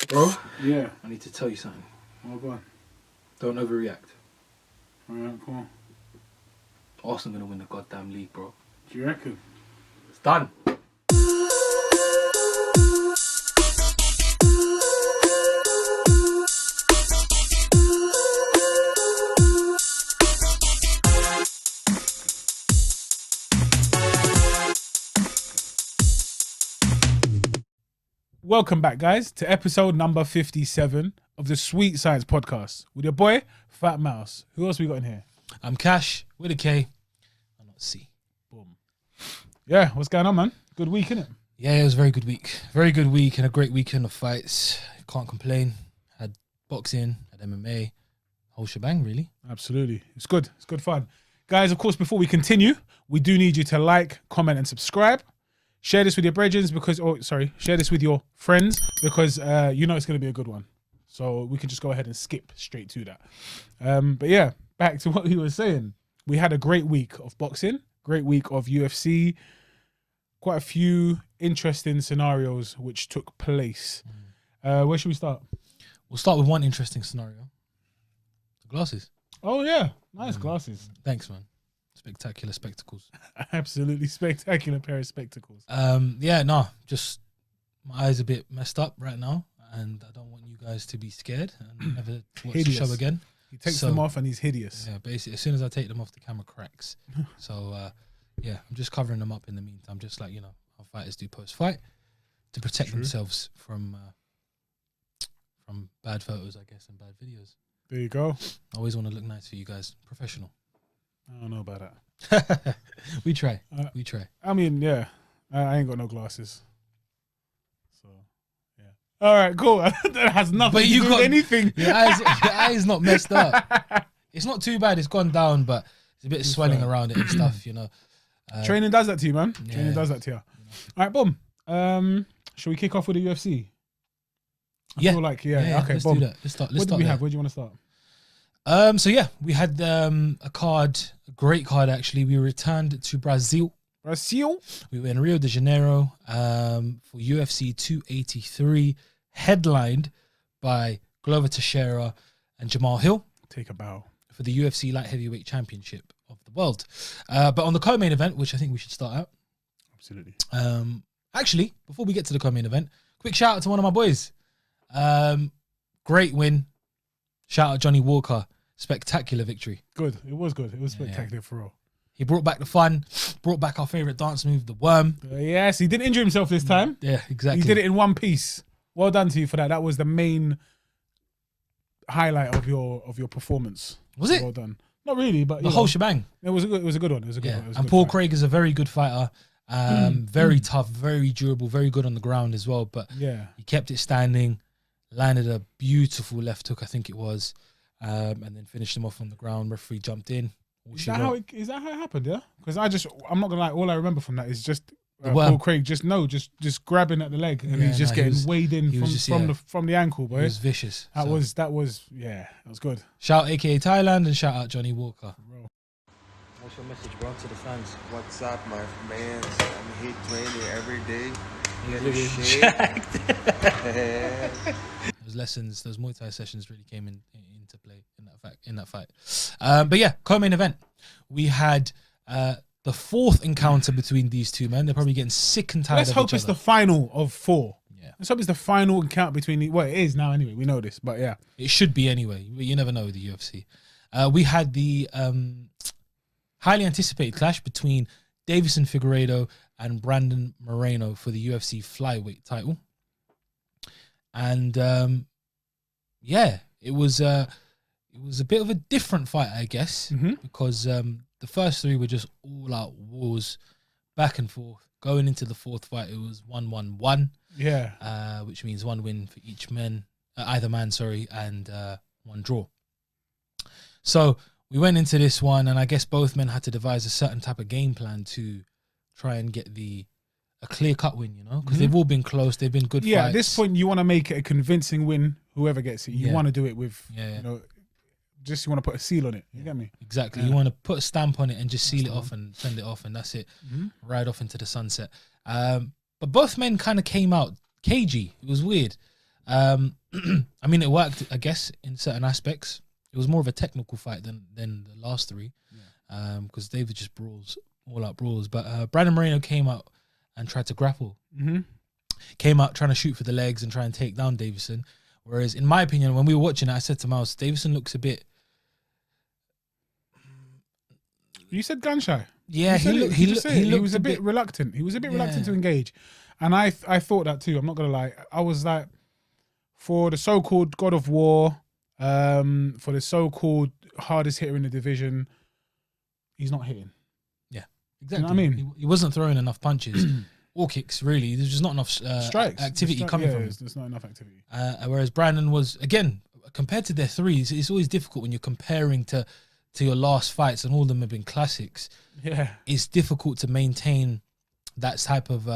Bro, Yeah. I need to tell you something. Oh, go on. Don't overreact. Alright, come on. Arsenal gonna win the goddamn league, bro. Do you reckon? It's done. Welcome back, guys, to episode number 57 of the Sweet Science Podcast with your boy, Fat Mouse. Who else we got in here? I'm Cash with a K. I'm not C. Boom. Yeah, what's going on, man? Good week, innit? Yeah, it was a very good week. Very good week and a great weekend of fights. Can't complain. Had boxing, had MMA, whole shebang, really. Absolutely. It's good. It's good fun. Guys, of course, before we continue, we do need you to like, comment, and subscribe. Share this with your brethren share this with your friends because you know it's going to be a good one. So we can just go ahead and skip straight to that. But yeah, back to what we were saying. We had a great week of boxing, great week of UFC, quite a few interesting scenarios which took place. Where should we start? We'll start with one interesting scenario. The glasses. Oh yeah, nice glasses. Thanks, man. Spectacular spectacles. Absolutely spectacular pair of spectacles. Just my eyes a bit messed up right now, and I don't want you guys to be scared and never watch the show again. He takes them off and he's hideous. Yeah, basically, as soon as I take them off, the camera cracks. So, I'm just covering them up in the meantime, just like, you know, how fighters do post-fight to protect themselves from bad photos, I guess, and bad videos. There you go. I always want to look nice for you guys. Professional. I don't know about that. We try. I mean, yeah, I ain't got no glasses. So, yeah. All right, cool. That has nothing to do with anything. Your eyes not messed up. It's not too bad. It's gone down, but it's a bit swelling around it and stuff, you know. Training does that to you, man. Yeah. Training does that to you. All right, boom. Shall we kick off with the UFC? I feel like, okay, let's boom. do that. Let's start. What do we have? Where do you want to start? We had a great card actually. We returned to Brazil. We were in Rio de Janeiro for UFC 283, headlined by Glover Teixeira and Jamahal Hill. Take a bow. For the UFC Light Heavyweight Championship of the world. But on the co-main event, which I think we should start out. Absolutely. Actually, before we get to the co-main event, quick shout out to one of my boys. Great win. Shout out Johnny Walker. Spectacular victory. Good. It was good. It was spectacular for real. He brought back the fun, brought back our favourite dance move, the worm. Yes, he didn't injure himself this time. Yeah, exactly. He did it in one piece. Well done to you for that. That was the main highlight of your performance. Was it? Well done. Not really, but the whole shebang. It was a good one. It was a good one. And Paul Craig is a very good fighter. Very tough, very durable, very good on the ground as well. But he kept it standing, landed a beautiful left hook, I think it was, and then finished him off on the ground. Referee jumped in. Is that how it happened? Yeah, because I'm not gonna lie. All I remember from that is just Paul Craig just grabbing at the leg and he's just getting weighed in from the ankle. Boy, it was vicious. That was good. Shout AKA Thailand and shout out Johnny Walker. What's your message, bro, to the fans? What's up, my man? I'm here training every day. Those lessons, those Muay Thai sessions really came into play in that fight. But yeah, co-main event. We had the fourth encounter between these two men. They're probably getting sick and tired. Let's hope it's the final of four. Yeah. Let's hope it's the final encounter between it is now anyway. We know this, but yeah. It should be anyway. You never know with the UFC. We had the highly anticipated clash between Deiveson Figueiredo and Brandon Moreno for the UFC flyweight title. And it was a bit of a different fight, I guess, because the first three were just all out wars, back and forth. Going into the fourth fight, it was 1-1-1. Yeah. Which means one win for either man, and one draw. So we went into this one, and I guess both men had to devise a certain type of game plan to try and get a clear-cut win, you know, because they've all been close. They've been good fights. Yeah, at this point, you want to make it a convincing win, whoever gets it. You want to do it with, you know, just you want to put a seal on it. You get me? Exactly. You want to put a stamp on it and just seal it off and send it off, and that's it. Ride off into the sunset. But both men kind of came out cagey. It was weird. I mean, it worked, I guess, in certain aspects. It was more of a technical fight than the last three, because they were just brawls, all out brawls. But Brandon Moreno came out and tried to grapple. Mm-hmm. Came out trying to shoot for the legs and try and take down Deiveson. Whereas, in my opinion, when we were watching it, I said to Miles, Deiveson looks a bit. You said gun shy. Yeah, he was a bit reluctant. He was a bit reluctant to engage, and I thought that too. I'm not gonna lie. I was like, for the so-called God of War, for the so-called hardest hitter in the division, he's not hitting. Yeah, exactly. You know what I mean? He wasn't throwing enough punches or kicks. Really, there's just not enough strikes activity coming from him. There's not enough activity. Whereas Brandon was, again, compared to their threes, it's always difficult when you're comparing to your last fights, and all of them have been classics. Yeah, it's difficult to maintain that type of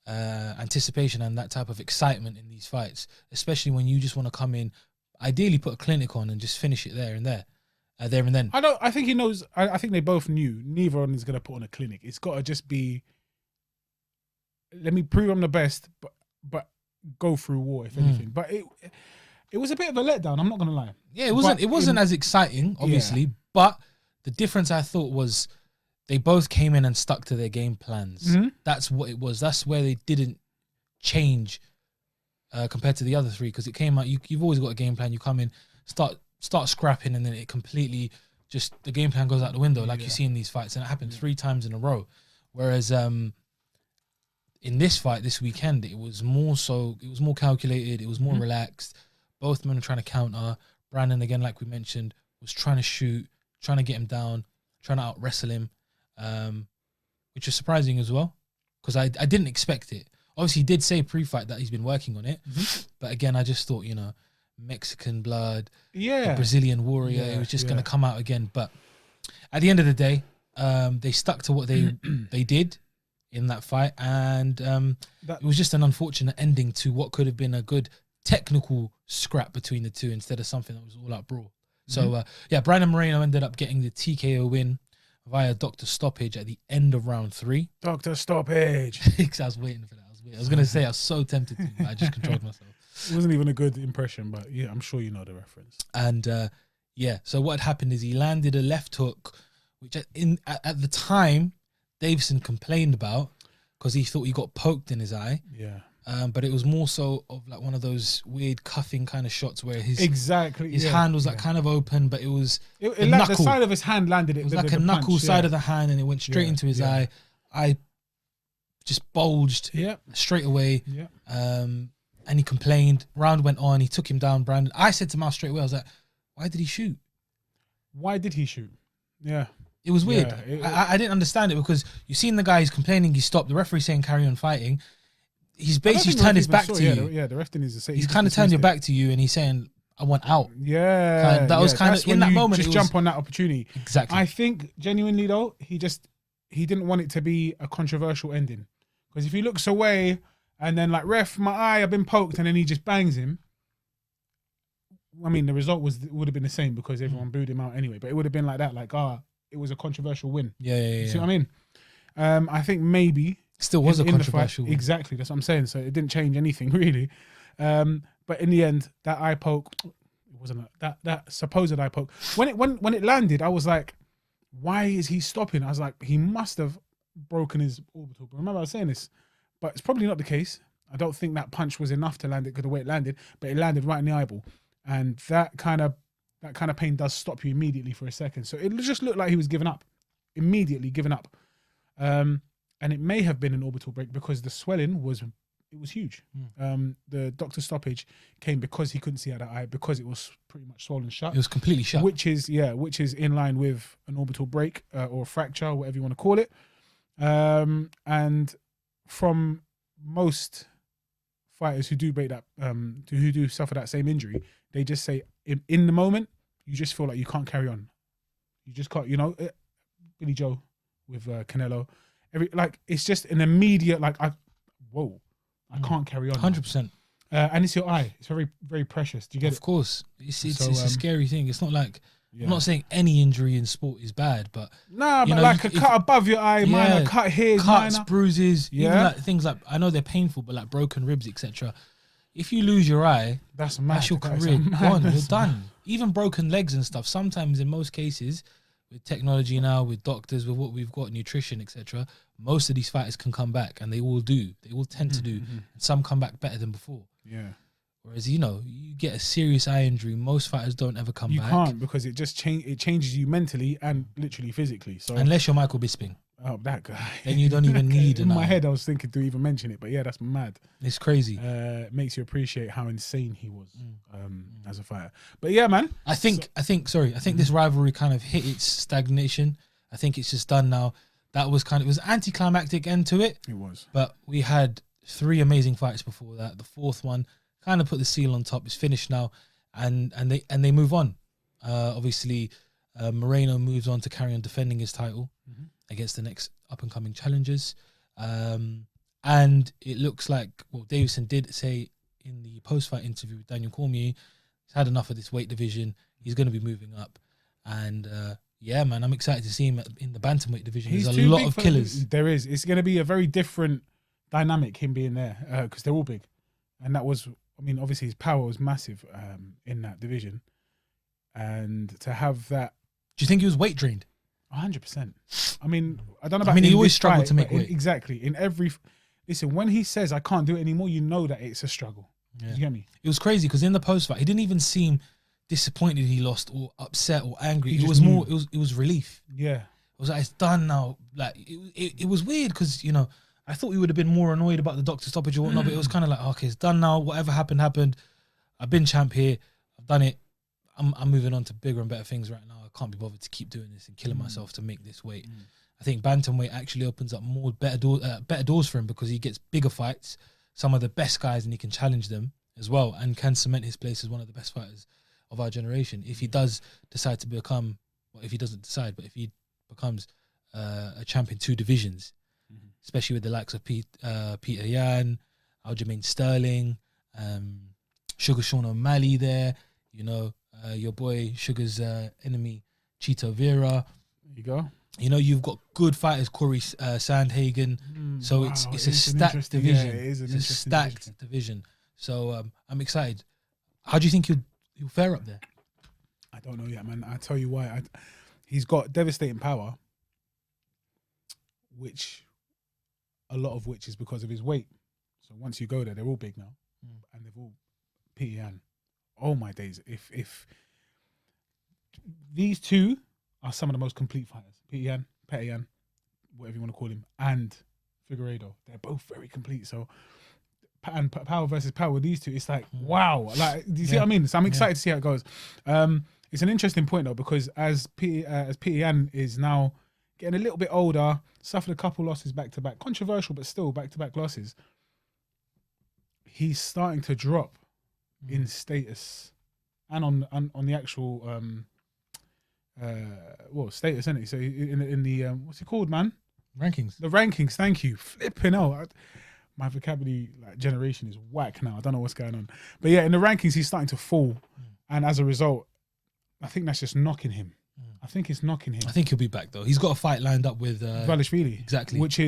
anticipation and that type of excitement in these fights, especially when you just want to come in, ideally put a clinic on and just finish it there and then. I think he knows. I think they both knew neither one is going to put on a clinic. It's got to just be, let me prove I'm the best, but go through war if anything. But it was a bit of a letdown. I'm not going to lie. Yeah, it wasn't as exciting, obviously, but the difference I thought was they both came in and stuck to their game plans. Mm-hmm. That's what it was. That's where they didn't change compared to the other three, because it came out. You've always got a game plan. You come in, start scrapping, and then it completely just the game plan goes out the window, like you see in these fights, and it happened 3 times in a row. Whereas in this fight this weekend, it was more calculated. It was more relaxed. Both men were trying to counter. Brandon, again, like we mentioned, was trying to shoot, trying to get him down, trying to out wrestle him, which was surprising as well, because I didn't expect it. Obviously, he did say pre-fight that he's been working on it, but again, I just thought, Mexican blood, the Brazilian warrior, it was just going to come out again. But at the end of the day, they stuck to what they did in that fight, and it was just an unfortunate ending to what could have been a good technical scrap between the two instead of something that was all out brawl. So Brandon Moreno ended up getting the TKO win via doctor stoppage at the end of round 3. Doctor stoppage. I was waiting for that. I was going to say I was so tempted to, but I just controlled myself. It wasn't even a good impression, but yeah, I'm sure you know the reference. And so what had happened is he landed a left hook, which at the time Deiveson complained about because he thought he got poked in his eye. Yeah. But it was more so of like one of those weird cuffing kind of shots where his his hand was like kind of open, but it was the side of his hand landed. It was like a knuckle side of the hand, and it went straight into his eye. I just bulged straight away. Yeah. And he complained. Round went on. He took him down. Brandon. I said to Mal straight away, I was like, "Why did he shoot? Why did he shoot?" Yeah. It was weird. I didn't understand it because you've seen the guy. He's complaining. He stopped. The referee saying carry on fighting. He's basically turned his back to you. Yeah, the ref didn't say. He's kind of turned your back to you, and he's saying, "I want out." Yeah, that was kind of in that moment. Just jump on that opportunity. Exactly. I think genuinely though, he didn't want it to be a controversial ending, because if he looks away and then like ref, my eye, I've been poked, and then he just bangs him. I mean, the result would have been the same because everyone booed him out anyway. But it would have been like that, like it was a controversial win. Yeah. See what I mean? I think maybe. Still was a controversial win. Exactly, that's what I'm saying. So it didn't change anything really. But in the end, that eye poke, it wasn't that supposed eye poke. When it landed, I was like, why is he stopping? I was like, he must have broken his orbital. But remember I was saying this, but it's probably not the case. I don't think that punch was enough to land it because the way it landed, but it landed right in the eyeball. And that kind of pain does stop you immediately for a second. So it just looked like he was giving up, immediately giving up. And it may have been an orbital break because the swelling was huge. The doctor stoppage came because he couldn't see out of eye, because it was pretty much swollen shut. It was completely shut. Which is in line with an orbital break or fracture, whatever you want to call it. And from most fighters who do break that, who do suffer that same injury, they just say in the moment, you just feel like you can't carry on. You just can't, Billy Joe with Canelo. It's just an immediate I can't carry on. 100%. And it's your eye. It's very, very precious. Do you get it? Of course. It's a scary thing. It's not like I'm not saying any injury in sport is bad, but but like a cut above your eye, minor cut here, cuts, minor bruises, even like things like I know they're painful, but like broken ribs, etc. if you lose your eye, That's mad. that's your That's career mad. gone. You're That's done. mad. Even broken legs and stuff. Sometimes, in most cases, with technology now, with doctors, with what we've got, nutrition, etc., most of these fighters can come back, and they all do. They all tend to do. And some come back better than before. Yeah. Whereas, you know, you get a serious eye injury, most fighters don't ever come You back. can't, because it just changes you mentally and literally physically. So Unless you're Michael Bisping. oh, that guy. Then you don't even need In an my eye. head, I was thinking to even mention it, but yeah, that's mad. It's crazy. It makes you appreciate how insane he was as a fighter. But yeah, man. I think this rivalry kind of hit its stagnation. I think it's just done now. It was anticlimactic end to it. It was. But we had 3 amazing fights before that. The 4th one kind of put the seal on top. It's finished now, and they move on. Obviously, Moreno moves on to carry on defending his title against the next up and coming challengers. And it looks like what Deiveson did say in the post fight interview with Daniel Cormier. He's had enough of this weight division. He's going to be moving up, and yeah, man, I'm excited to see him in the bantamweight division. There's a lot of killers. There is. It's going to be a very different dynamic, him being there, because they're all big. And that was, I mean, obviously his power was massive in that division. And to have that... Do you think he was weight drained? 100%. I mean, I don't know about... I mean, he always this struggled fight, to make but weight. Exactly. In every... Listen, when he says, I can't do it anymore, you know that it's a struggle. Yeah. You get me? It was crazy because in the post fight, he didn't even seem disappointed he lost or upset or angry. He It just was more. knew. It was relief. Yeah. It was like, it's done now. Like it was weird because, you know, I thought we would have been more annoyed about the doctor stoppage or whatnot, but it was kind of like, okay, it's done now. Whatever happened, happened. I've been champ here. I've done it. I'm moving on to bigger and better things right now. I can't be bothered to keep doing this and killing myself to make this weight. I think bantamweight actually opens up more better doors for him because he gets bigger fights, some of the best guys, and he can challenge them as well and can cement his place as one of the best fighters of our generation. If he does decide to become, well, if he doesn't decide, but if he becomes a champ in 2 divisions, especially with the likes of Peter Yan, Aljamain Sterling, Sugar Sean O'Malley there, you know, your boy Sugar's enemy, Chito Vera. There you go. You know, you've got good fighters, Corey Sandhagen. So wow, it's a it's an stacked interesting- division. yeah, it is an It's a interesting stacked division. So I'm excited. How do you think he'll fare up there? I don't know yet, man. I tell you why. He's got devastating power, a lot of which is because of his weight. So once you go there, they're all big now, and they've all Peter Yan. Oh my days! If these 2 are some of the most complete fighters, Peter Yan, whatever you want to call him, and Figueiredo, they're both very complete. So, and power versus power, these 2, it's like wow. Like, do you see what I mean? So I'm excited to see how it goes. It's an interesting point though, because as Peter Yan is now getting a little bit older, suffered a couple losses back to back, controversial but still back to back losses. He's starting to drop in status and on the actual status, isn't he? So in the what's it called, man? Rankings. The rankings. Thank you. Flipping out. My vocabulary generation is whack now. I don't know what's going on, but yeah, in the rankings he's starting to fall, and as a result, I think that's just knocking him. I think it's knocking him. I think he'll be back though. He's got a fight lined up with Valishvili, exactly, which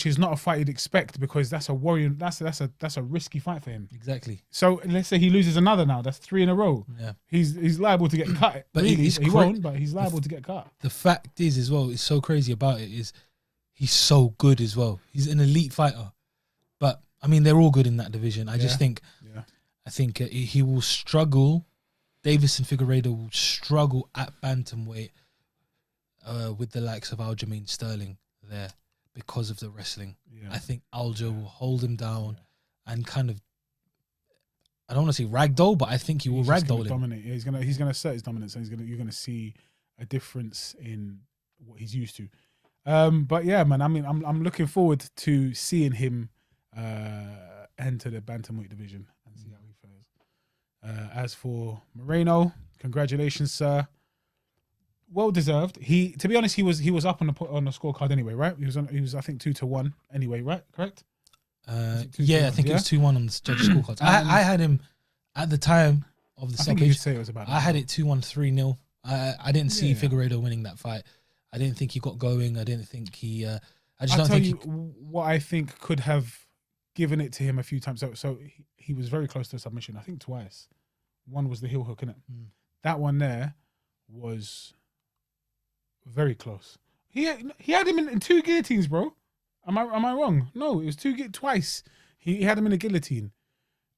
is not a fight you'd expect because that's a warrior. That's a risky fight for him. Exactly. So let's say he loses another now. That's 3 in a row. Yeah. He's liable to get cut. But really, he won't. But he's liable to get cut. The fact is, as well, it's so crazy about it is he's so good as well. He's an elite fighter. But I mean, they're all good in that division. I just think, he will struggle. Deiveson Figueiredo will struggle at bantamweight with the likes of Aljamain Sterling there because of the wrestling. Yeah. I think Aljo will hold him down and kind of, I don't want to say ragdoll, but I think he will ragdoll him. Dominate. Yeah, he's gonna assert his dominance, and you're gonna see a difference in what he's used to. But yeah, man. I mean, I'm looking forward to seeing him enter the bantamweight division and see how he fares. As for Moreno, congratulations, sir. Well deserved. To be honest, he was up on the scorecard anyway, right? He was I think 2-1 anyway, right? Correct. I think it was 2-1 on the judges' scorecards. I had him at the time of the stoppage. Say it was about. I had it 2-1, 3-0. I didn't see Figueiredo winning that fight. I didn't think he got going. I didn't think he. I just don't think what I think could have given it to him a few times. So he was very close to a submission. I think twice. One was the heel hook, innit? That one there was very close. He had him in 2 guillotines, bro. Am I wrong? No, it was twice. He had him in a guillotine,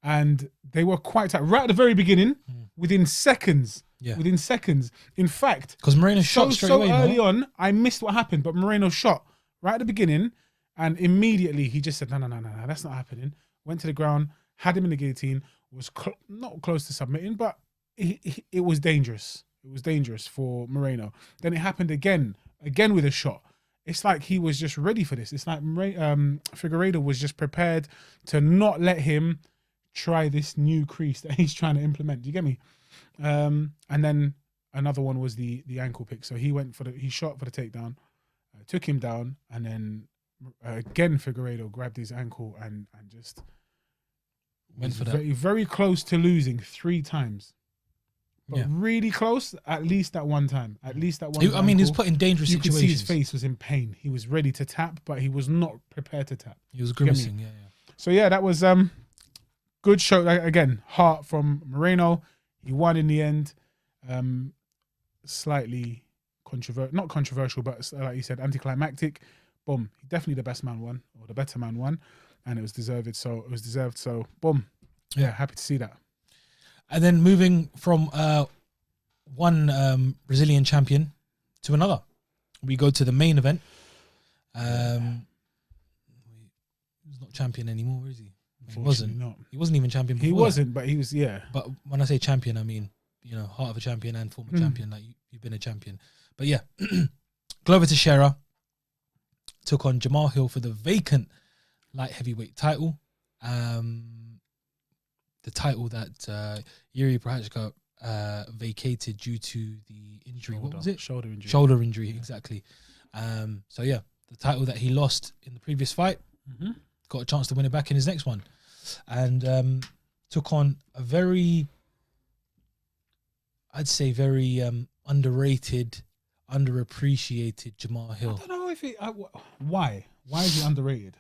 and they were quite tight right at the very beginning. Within seconds. Yeah. Within seconds. In fact, because Moreno shot straight away. Early on, I missed what happened, but Moreno shot right at the beginning, and immediately he just said, no, that's not happening. Went to the ground, had him in the guillotine, was not close to submitting, but it was dangerous. It was dangerous for Moreno. Then it happened again with a shot. It's like he was just ready for this. It's like Figueiredo was just prepared to not let him try this new crease that he's trying to implement. Do you get me? And then another one was the ankle pick. So he shot for the takedown, took him down, and then again Figueiredo grabbed his ankle and just went for that. Very, very close to losing 3 times. But really close, at least that one time. At least that one time. I mean, he was put in dangerous situations. You could see his face was in pain. He was ready to tap, but he was not prepared to tap. He was grimacing, So yeah, that was good show. Again, heart from Moreno. He won in the end. Slightly not controversial, but like you said, anticlimactic. Boom. Definitely the best man won, or the better man won, and it was deserved. So boom. Yeah, happy to see that. And then moving from one Brazilian champion to another, we go to the main event. He's not champion anymore, is he? He wasn't. Not. He wasn't even champion before. He wasn't, but he was, yeah. But when I say champion, I mean, heart of a champion and former champion. Like you've been a champion. But yeah, Glover Teixeira took on Jamahal Hill for the vacant light heavyweight title. The title that Yuri Prochazka vacated due to the injury. What was it? Shoulder injury. Shoulder injury, exactly. So yeah, the title that he lost in the previous fight, got a chance to win it back in his next one, and took on a very, I'd say, very underrated, underappreciated Jamahal Hill. I don't know if why is he underrated?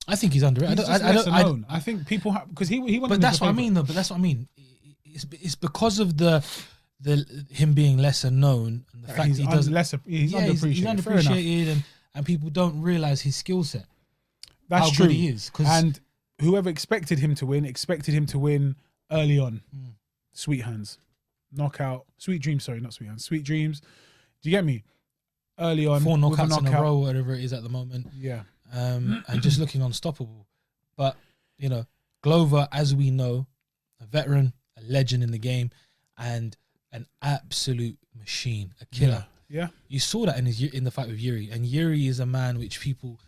I think he's underrated. I think people have, because he went. But that's what I mean, though. But that's what I mean. It's because of the him being lesser known and the fact he does lesser. He's underappreciated. He's underappreciated, and people don't realize his skill set. That's how true. Good he is. And whoever expected him to win early on. Sweet hands, knockout, sweet dreams. Sorry, not sweet hands. Sweet dreams. Do you get me? Early on, 4 knockouts in a row, whatever it is at the moment. Yeah. And just looking unstoppable. But, Glover, as we know, a veteran, a legend in the game, and an absolute machine, a killer. Yeah. You saw that in the fight with Yuri. And Yuri is a man which people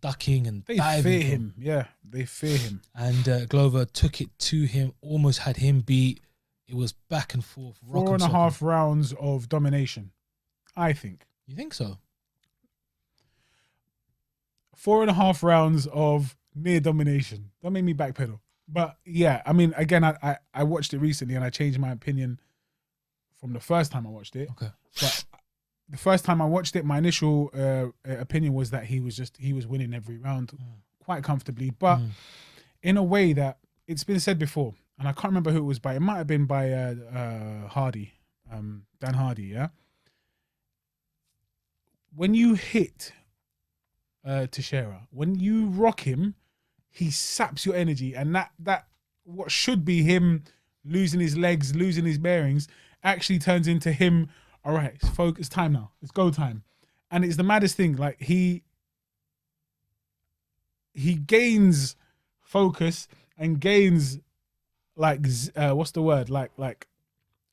ducking and they diving fear from. him. Yeah, they fear him. And Glover took it to him, almost had him beat. It was back and forth. 4.5 rounds of domination, I think. You think so? 4.5 rounds of near domination. Don't make me backpedal. But yeah, I mean, again, I watched it recently and I changed my opinion from the first time I watched it. Okay. But the first time I watched it, my initial opinion was that he was winning every round quite comfortably. But in a way that it's been said before, and I can't remember who it was by. It might have been by Hardy, Dan Hardy, yeah? When you hit Teixeira, when you rock him, he saps your energy, and that what should be him losing his legs, losing his bearings, actually turns into him, all right, it's focus time now. It's go time. And it's the maddest thing. Like he gains focus and gains what's the word? Like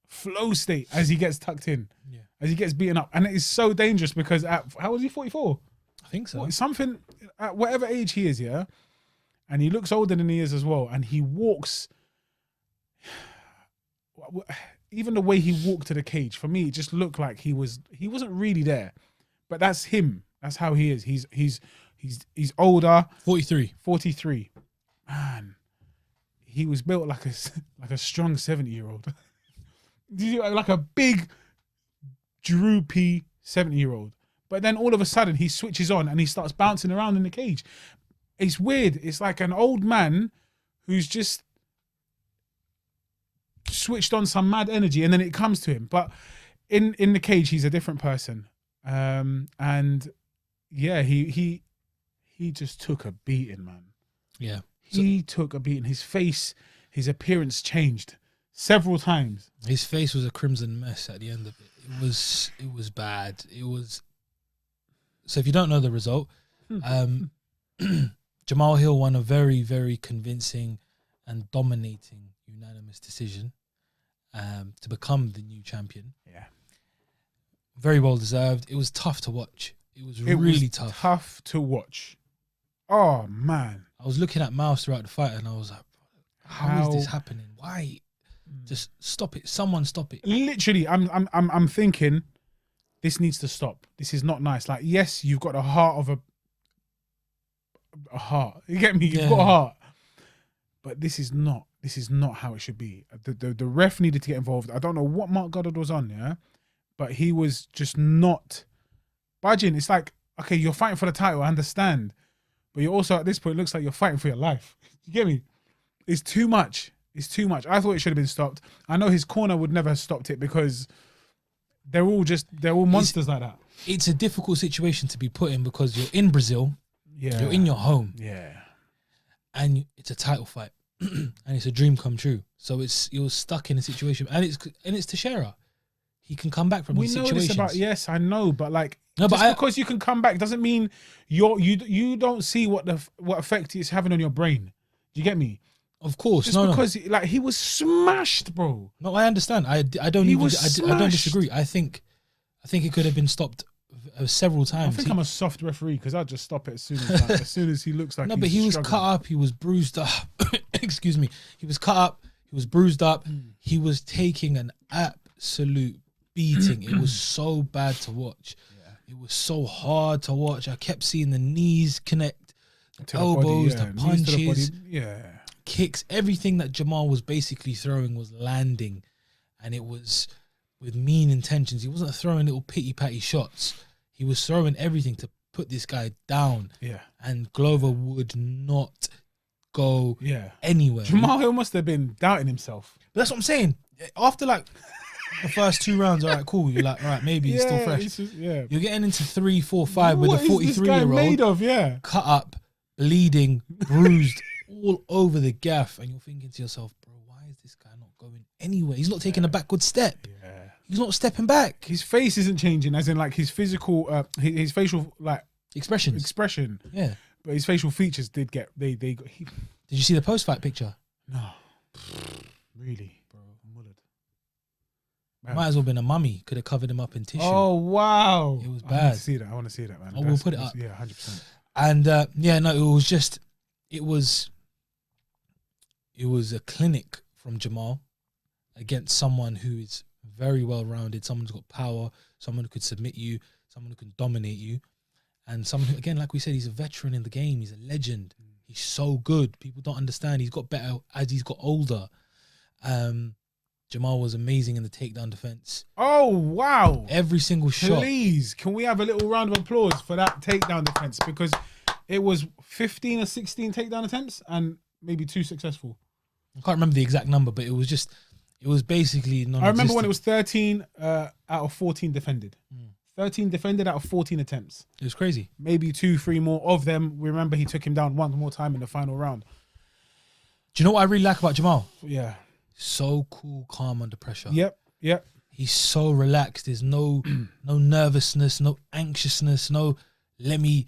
flow state as he gets tucked in. Yeah. As he gets beaten up. And it is so dangerous because how old is he? 44? I think so. Something at whatever age he is, yeah. And he looks older than he is as well. And he walks, even the way he walked to the cage, for me, it just looked like he wasn't really there. But that's him. That's how he is. He's older. 43. Man, he was built like a strong 70-year-old. Like a big, droopy 70-year-old. But then all of a sudden he switches on and he starts bouncing around in the cage. it's weird. It's like an old man who's just switched on some mad energy, and then it comes to him. But in the cage, he's a different person. And yeah, he just took a beating, man. Yeah. He took a beating. His face, his appearance changed several times. His face was a crimson mess at the end of it. It was bad. It was. So if you don't know the result, Jamahal Hill won a very, very convincing and dominating unanimous decision to become the new champion. Yeah. Very well deserved. It was tough to watch. It was really tough. Tough to watch. Oh, man. I was looking at Mouse throughout the fight and I was like, how is this happening? Why? Just stop it. Someone stop it. Literally, I'm thinking this needs to stop. This is not nice. Like, yes, you've got a heart of a heart. You get me? You've got a heart. But this is not how it should be. The ref needed to get involved. I don't know what Mark Goddard was on, yeah? But he was just not budging. It's like, okay, you're fighting for the title, I understand. But you're also, at this point, it looks like you're fighting for your life. You get me? It's too much. It's too much. I thought it should have been stopped. I know his corner would never have stopped it because they're all monsters like that. It's a difficult situation to be put in because you're in Brazil. Yeah. You're in your home. Yeah. And it's a title fight. And it's a dream come true. So you're stuck in a situation. And it's Teixeira. He can come back from these situations. Yes, I know, but like, because you can come back doesn't mean you don't see what effect it's having on your brain. Do you get me? Of course, because like he was smashed, bro. No, I understand. I don't disagree. I think it could have been stopped several times. I think I'm a soft referee because I'll just stop it as soon as he looks like. No, but he was cut up. He was bruised up. Excuse me. He was cut up. He was bruised up. He was taking an absolute beating. It was so bad to watch. Yeah. It was so hard to watch. I kept seeing the knees connect, the elbows, the punches, kicks. Everything that Jamahal was basically throwing was landing, and it was with mean intentions. He wasn't throwing little pity-patty shots. He was throwing everything to put this guy down. Yeah. And Glover would not go anywhere. Jamahal Hill must have been doubting himself. But that's what I'm saying. After like the first 2 rounds, all right, cool. You're like, all right, maybe he's still fresh. You're getting into 3, 4, 5 with a 43-year-old made of? Yeah. Cut up, bleeding, bruised, all over the gaff, and you're thinking to yourself, bro, why is this guy not going anywhere? He's not taking a backward step. Yeah. He's not stepping back. His face isn't changing, as in like his physical, his facial like expression. Yeah. But his facial features did get they got. Did you see the post-fight picture? No. Really, bro. I'm worried. Might as well have been a mummy. Could have covered him up in tissue. Oh wow. It was bad. I want to see that, man. Oh, we'll put it up. Yeah, 100%. And it was a clinic from Jamahal against someone who is very well rounded, someone who's got power, someone who could submit you, someone who can dominate you, and someone who, again, like we said, he's a veteran in the game. He's a legend. He's so good. People don't understand. He's got better as he's got older. Jamahal was amazing in the takedown defense. Oh wow! Every single shot. Please, can we have a little round of applause for that takedown defense? Because it was 15 or 16 takedown attempts and maybe 2 successful. I can't remember the exact number, but it was basically non-existent. I remember when it was 13 out of 14 defended. 13 defended out of 14 attempts. It was crazy. Maybe 2, 3 more of them. We remember he took him down one more time in the final round. Do you know what I really like about Jamahal? Yeah. So cool, calm under pressure. Yep. He's so relaxed. There's no nervousness, no anxiousness, no let me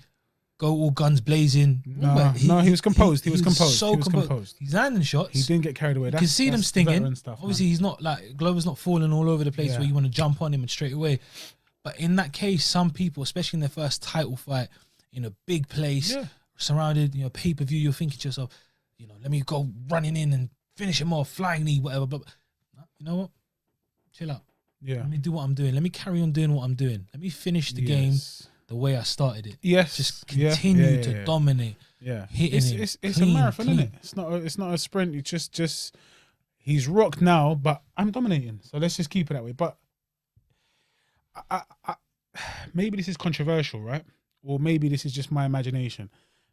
go all guns blazing. No, he was composed. He was composed. So composed. He's landing shots. He didn't get carried away. You can see them stinging. Stuff, obviously, he's not like Glover's not falling all over the place where you want to jump on him and straight away. But in that case, some people, especially in their first title fight in a big place, surrounded, pay-per-view, you're thinking to yourself, let me go running in and finish him off, flying knee, whatever. But you know what? Chill out. Yeah. Let me do what I'm doing. Let me carry on doing what I'm doing. Let me finish the game the way I started it. Yes. Just continue to dominate. Yeah. Hitting it's a marathon, isn't it? It's not a sprint. It's just he's rocked now, but I'm dominating. So let's just keep it that way. But I maybe this is controversial, right? Or maybe this is just my imagination.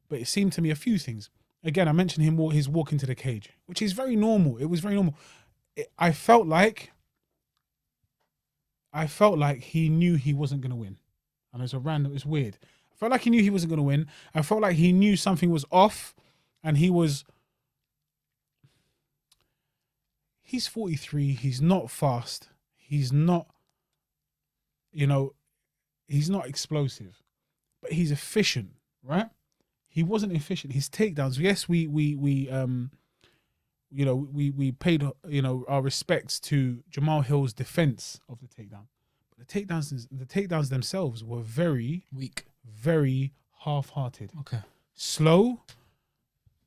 but it seemed to me a few things. Again, I mentioned his walk into the cage, which is very normal. It was very normal. I felt like he knew he wasn't going to win. And it's weird. I felt like he knew he wasn't going to win. I felt like he knew something was off, and he's 43. He's not fast. He's not, he's not explosive, but he's efficient, right? He wasn't efficient. His takedowns, yes, we paid, our respects to Jamahal Hill's defense of the takedown. But the takedowns themselves were very weak, very half-hearted. Okay. Slow,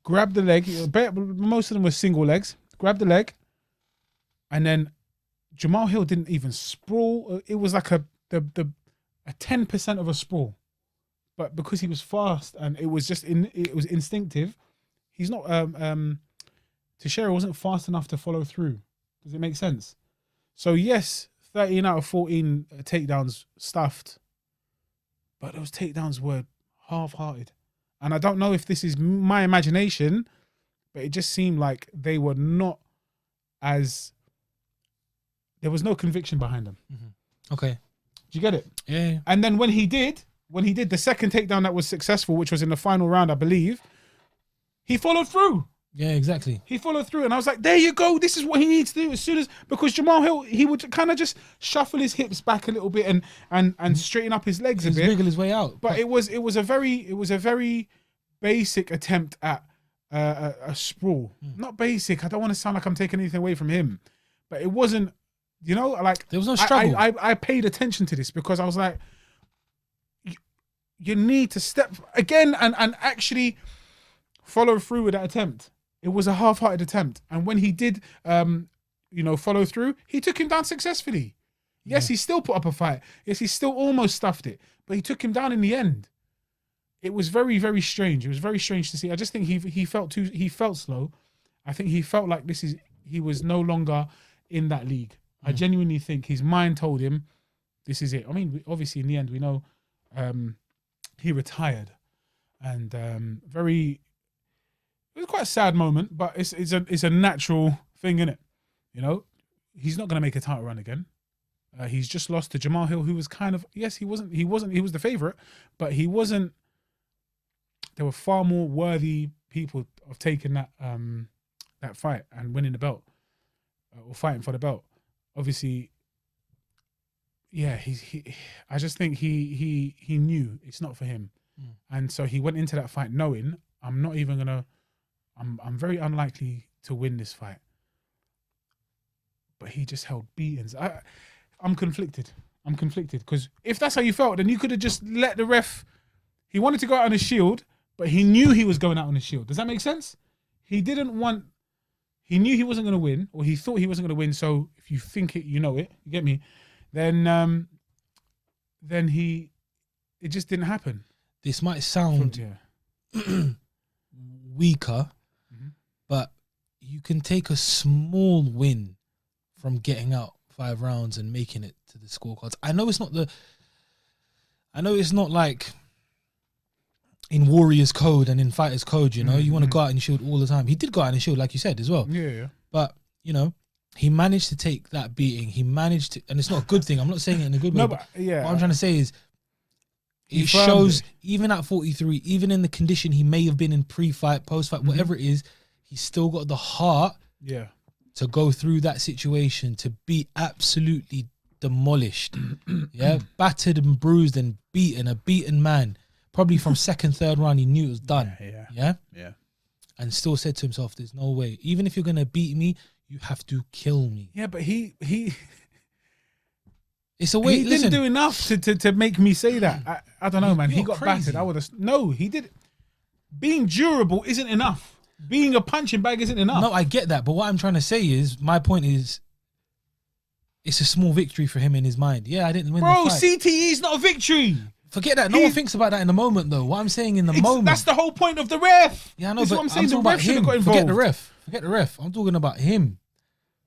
grab the leg. Most of them were single legs. Grab the leg, and then Jamahal Hill didn't even sprawl. It was like a 10% of a sprawl. But because he was fast and it was instinctive, he's not Teixeira wasn't fast enough to follow through. Does it make sense? So yes, 13 out of 14 takedowns stuffed, but those takedowns were half-hearted. And I don't know if this is my imagination, but it just seemed like they were not there was no conviction behind them. Mm-hmm. Okay. Do you get it? Yeah. And then when he did the second takedown that was successful, which was in the final round, I believe, he followed through. Yeah, exactly. He followed through, and I was like, there you go. This is what he needs to do. As soon as, because Jamahal Hill, he would kind of just shuffle his hips back a little bit and straighten up his legs a bit. Wiggle his way out. But it was a very basic attempt at a sprawl. Not basic. I don't want to sound like I'm taking anything away from him, but it wasn't, like there was no struggle. I paid attention to this because I was like, you need to step again and actually follow through with that attempt. It was a half-hearted attempt. And when he did, follow through, he took him down successfully. Yes, he still put up a fight. Yes, he still almost stuffed it, but he took him down in the end. It was very, very strange. It was very strange to see. I just think he felt slow. I think he felt like he was no longer in that league. I genuinely think his mind told him, this is it. I mean, obviously in the end, we know he retired, and it was quite a sad moment, but it's a natural thing, isn't it? He's not going to make a title run again. He's just lost to Jamahal Hill, who was kind of, yes, he was the favorite, but he wasn't. There were far more worthy people of taking that fight and winning the belt, or fighting for the belt. Obviously, yeah, I just think he knew it's not for him, and so he went into that fight knowing I'm very unlikely to win this fight. But he just held beatings. I'm conflicted because if that's how you felt, then you could have just let the ref. He wanted to go out on his shield, but he knew he was going out on his shield. Does that make sense? He knew he wasn't going to win, or he thought he wasn't going to win. So if you think it, you know it. You get me? Then it just didn't happen. This might sound weaker, but you can take a small win from getting out 5 rounds and making it to the scorecards. I know it's not like in Warriors Code and in Fighters Code, you want to go out in shield all the time. He did go out in shield, like you said, as well. Yeah. But, he managed to take that beating. He managed to, and it's not a good thing. I'm not saying it in a good way. No, but yeah. What I'm trying to say is, it shows, even at 43, even in the condition he may have been in pre-fight, post-fight, whatever it is, he's still got the heart to go through that situation, to be absolutely demolished. Battered and bruised and beaten, a beaten man. Probably from second, third round, he knew it was done. Yeah. And still said to himself, there's no way. Even if you're going to beat me, you have to kill me. Yeah, but he it's a way. He didn't do enough to make me say that. I don't know, man. He got crazy. battered. No, he did. Being durable isn't enough. Being a punching bag isn't enough. No, I get that. But what I'm trying to say is, my point is, it's a small victory for him in his mind. Yeah, I didn't win the fight. CTE is not a victory. Forget that. No one thinks about that in the moment, though. What I'm saying in the moment. That's the whole point of the ref. Yeah, I know, That's but what I'm saying. talking The ref about should have him. got involved. Forget the ref. I'm talking about him.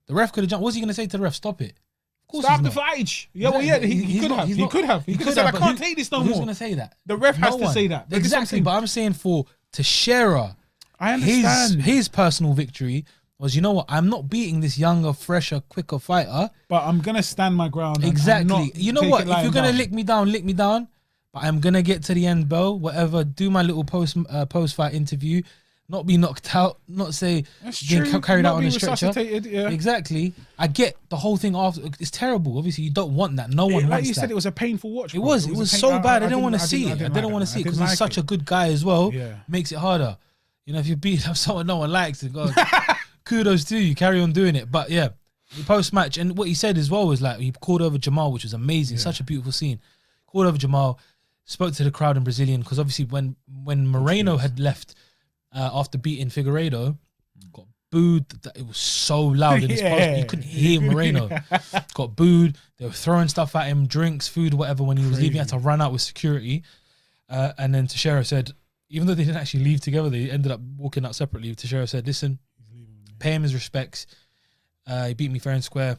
The ref could have jumped. What's he going to say to the ref? Stop it. Of course Stop he's the not. fight. Yeah, well, yeah, he could have. He could have. He could have said, I can't take this no more. Who's going to say that? The ref has to say that. Exactly, but I'm saying for Teixeira, I understand. his personal victory was, you know what? I'm not beating this younger, fresher, quicker fighter. But I'm gonna stand my ground. Exactly. You know what? If you're gonna down. lick me down. But I'm gonna get to the end, bro. Whatever. Do my little post fight interview. Not be knocked out. Not say being carried out on a stretcher. Yeah. Exactly. I get the whole thing after. It's terrible. Obviously, you don't want that. No one like likes you that. said, it was a painful watch. It bro. was so bad. I didn't want to see it. I didn't want to see it because he's such a good guy as well. Yeah. Makes it harder. You know, if you beat up someone no one likes, God, kudos to you. Carry on doing it. But yeah, the post match and what he said as well was like he called over Jamahal, which was amazing. Yeah. Such a beautiful scene. Called over Jamahal, spoke to the crowd in Brazilian because obviously when Moreno had left after beating Figueiredo, got booed. It was so loud in his post. You couldn't hear Moreno. Got booed. They were throwing stuff at him, drinks, food, whatever. When he was leaving, he had to run out with security. And then Teixeira said, even though they didn't actually leave together, they ended up walking out separately. Teixeira said, listen, pay him his respects. He beat me fair and square.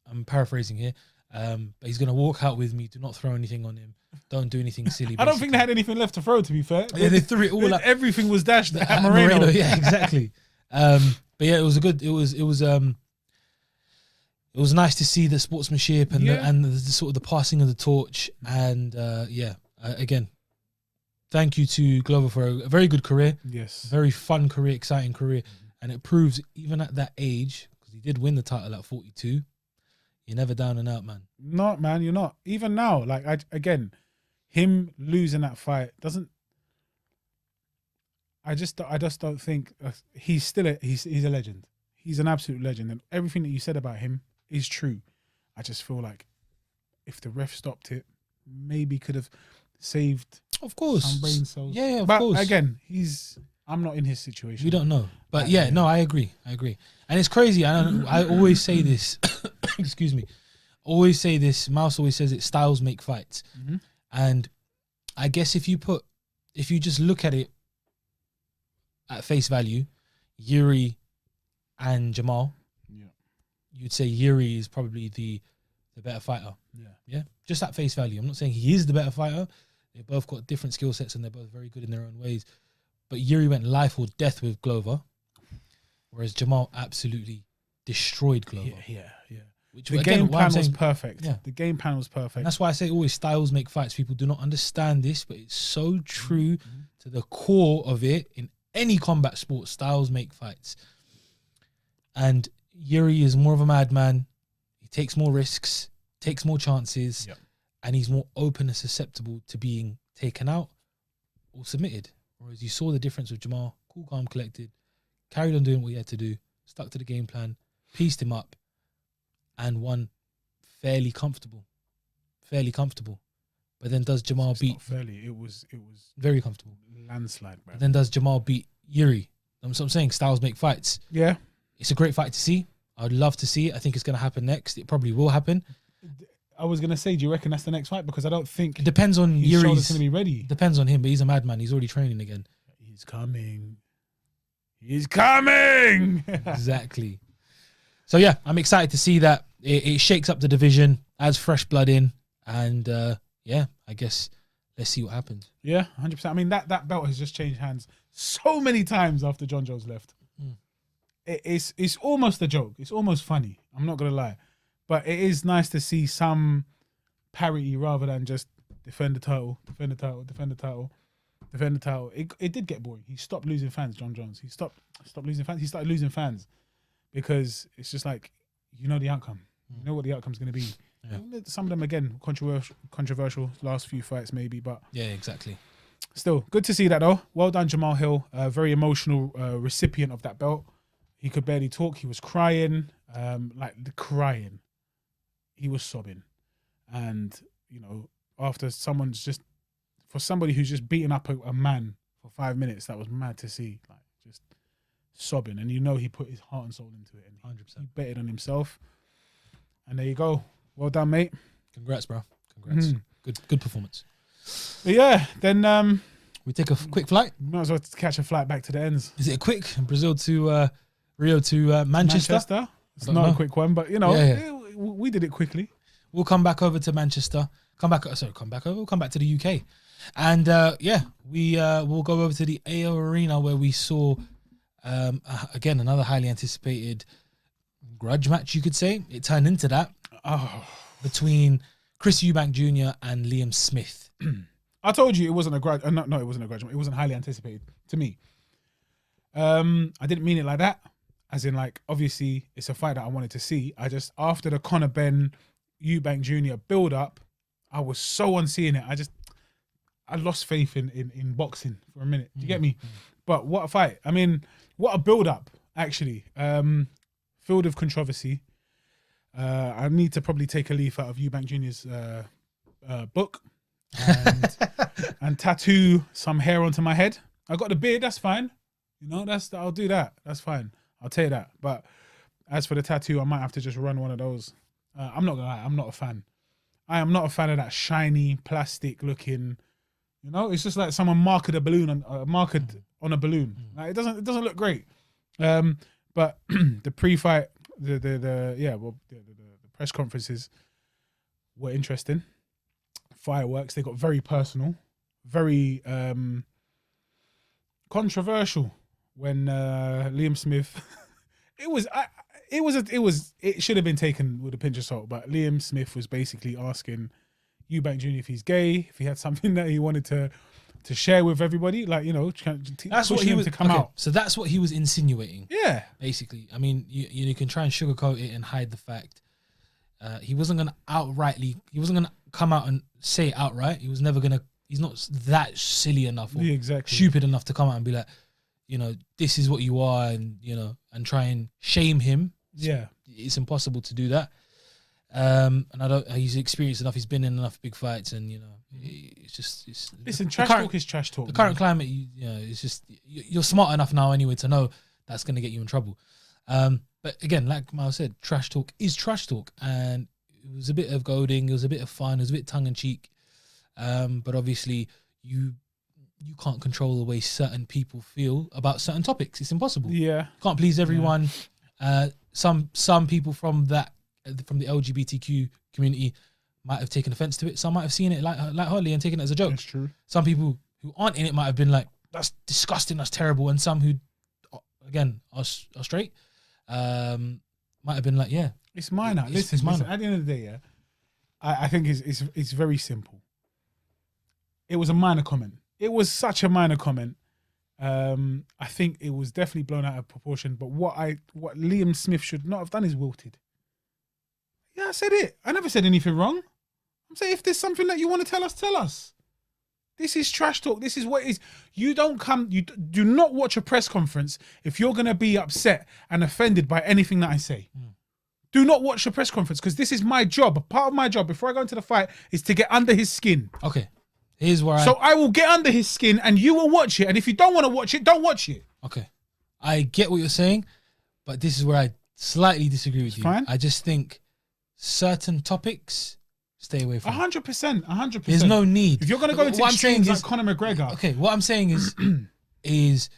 I'm paraphrasing here. But he's going to walk out with me. Do not throw anything on him. Don't do anything silly. I don't think they had anything left to throw, to be fair. Yeah, they threw it all up. Everything was dashed at Moreno. Yeah, exactly. But yeah, it was nice to see the sportsmanship and the sort of the passing of the torch. And again, thank you to Glover for a very good career. Yes. Very fun career, exciting career. And it proves even at that age, because he did win the title at 42, you're never down and out, man. Not, man, you're not. Even now, like, him losing that fight doesn't... I just don't think... he's still he's a legend. He's an absolute legend. And everything that you said about him is true. I just feel like if the ref stopped it, maybe could have saved... Of course. Some brain cells. Yeah, of but course. Again, I'm not in his situation. We don't know. But yeah, no, I agree. And it's crazy. I always say this. Excuse me. Always say this. Mouse always says it. Styles make fights. Mm-hmm. And I guess if you just look at it at face value, Yuri and Jamahal, you'd say Yuri is probably the better fighter. Yeah. Just at face value. I'm not saying he is the better fighter. They both got different skill sets and they're both very good in their own ways. But Yuri went life or death with Glover, whereas Jamahal absolutely destroyed Glover. Yeah. Which, the game plan was perfect. Yeah. The game plan was perfect. And that's why I say always styles make fights. People do not understand this, but it's so true to the core of it. In any combat sport, styles make fights. And Yuri is more of a madman. He takes more risks, takes more chances, and he's more open and susceptible to being taken out or submitted. Whereas you saw the difference with Jamahal, cool, calm, collected, carried on doing what he had to do, stuck to the game plan, pieced him up, and won fairly comfortable. But then does Jamahal beat... It was very comfortable. Landslide, man. But then does Jamahal beat Yuri? That's what I'm saying. Styles make fights. Yeah. It's a great fight to see. I would love to see it. I think it's going to happen next. It probably will happen. I was going to say, do you reckon that's the next fight? Because I don't think... It depends on his Yuri's... shoulder's going to be ready. Depends on him, but he's a madman. He's already training again. He's coming. He's coming! Exactly. So yeah, I'm excited to see that. It shakes up the division, adds fresh blood in, and I guess let's see what happens. Yeah, 100%. I mean, that belt has just changed hands so many times after John Jones left. It's almost a joke. It's almost funny. I'm not going to lie. But it is nice to see some parity rather than just defend the title. It did get boring. He stopped losing fans, John Jones. He stopped losing fans. He started losing fans because it's just like, you know the outcome. You know what the outcome's going to be. Yeah. Some of them, again, controversial. Last few fights, maybe, but... Yeah, exactly. Still, good to see that, though. Well done, Jamahal Hill. Very emotional recipient of that belt. He could barely talk. He was crying, crying. He was sobbing. And, after for somebody who's just beaten up a man for 5 minutes, that was mad to see. Just sobbing. And he put his heart and soul into it. And 100%. He betted on himself. And there you go. Well done, mate. Congrats, bro. Congrats. Good performance. But yeah, then... we take a quick flight? Might as well catch a flight back to the ends. Is it a quick? Brazil to... Rio to Manchester? It's not a quick one, but, we did it quickly. we'll come back over to Manchester. Come back over. We'll come back to the UK, and we'll go over to the AO Arena where we saw again another highly anticipated grudge match. You could say it turned into that between Chris Eubank Jr. and Liam Smith. I told you it wasn't a grudge. No, it wasn't a grudge. It wasn't highly anticipated to me. I didn't mean it like that. As in, like, obviously, it's a fight that I wanted to see. I just, after the Conor Ben Eubank Jr. build up, I was so on seeing it. I lost faith in boxing for a minute. Do you get me? But what a fight. I mean, what a build up, actually. Filled with controversy. I need to probably take a leaf out of Eubank Jr.'s book and tattoo some hair onto my head. I got the beard, that's fine. You know, I'll do that. That's fine. I'll take that. But as for the tattoo, I might have to just run one of those. I'm not gonna lie, I'm not a fan. I am not a fan of that shiny plastic looking. You know, it's just like someone marked a balloon on a balloon. Like, it doesn't look great. But the pre-fight, the press conferences were interesting. Fireworks. They got very personal, very controversial. When Liam Smith, it should have been taken with a pinch of salt, but Liam Smith was basically asking Eubank Jr. if he's gay, if he had something that he wanted to share with everybody, like, you know, that's what he was to come out. So that's what he was insinuating. Yeah, basically. I mean, you can try and sugarcoat it and hide the fact. He wasn't gonna come out and say it outright. He's not that silly enough or stupid enough to come out and be like, you know, this is what you are, and, you know, and try and shame him. Yeah, it's impossible to do that. And he's experienced enough. He's been in enough big fights, and, you know, listen. Trash talk is trash talk. The current climate, you know, it's just you're smart enough now anyway to know that's going to get you in trouble. But again, like Miles said, trash talk is trash talk, and it was a bit of goading. It was a bit of fun. It was a bit tongue in cheek. But obviously, you can't control the way certain people feel about certain topics. It's impossible. Yeah, can't please everyone. Yeah. Some people from the LGBTQ community might have taken offense to it. Some might have seen it lightheartedly and taken it as a joke. That's true. Some people who aren't in it might have been like, "That's disgusting. That's terrible." And some who, again, are straight, might have been like, "Yeah, it's minor." Listen, at the end of the day, I think it's very simple. It was a minor comment. It was such a minor comment. I think it was definitely blown out of proportion. But what Liam Smith should not have done is wilted. Yeah, I said it. I never said anything wrong. I'm saying, if there's something that you want to tell us, tell us. This is trash talk. This is what it is. You do not watch a press conference if you're going to be upset and offended by anything that I say. Do not watch a press conference, because this is my job. Part of my job before I go into the fight is to get under his skin. Okay. Here's where I will get under his skin, and you will watch it. And if you don't want to watch it, don't watch it. Okay. I get what you're saying, but this is where I slightly disagree with you. Fine. I just think certain topics, stay away from. 100%. 100%. There's no need. If you're going to go into extremes like Conor McGregor. Okay, what I'm saying is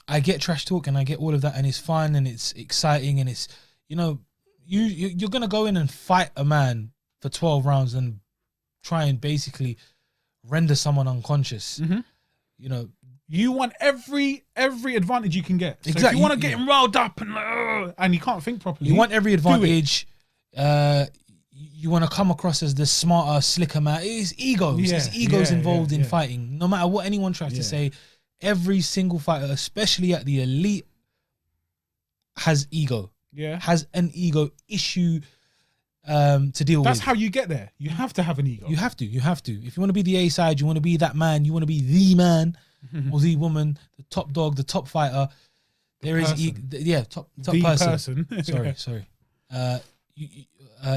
I get trash talk and I get all of that, and it's fun and it's exciting, and it's, you know, you're going to go in and fight a man for 12 rounds and try and basically render someone unconscious. Mm-hmm. You know, you want every advantage you can get. So exactly. If you want to get him riled up and you can't think properly, you want every advantage. You want to come across as the smarter, slicker man. It's egos. Yeah, It's egos involved in yeah. fighting. No matter what anyone tries to say, every single fighter, especially at the elite, has ego. Yeah, has an ego issue to deal with. That's how you get there. You have to have an ego. You have to. If you want to be the A side, you want to be that man, you want to be the man or the woman, the top dog, the top fighter. There is top the person. Sorry.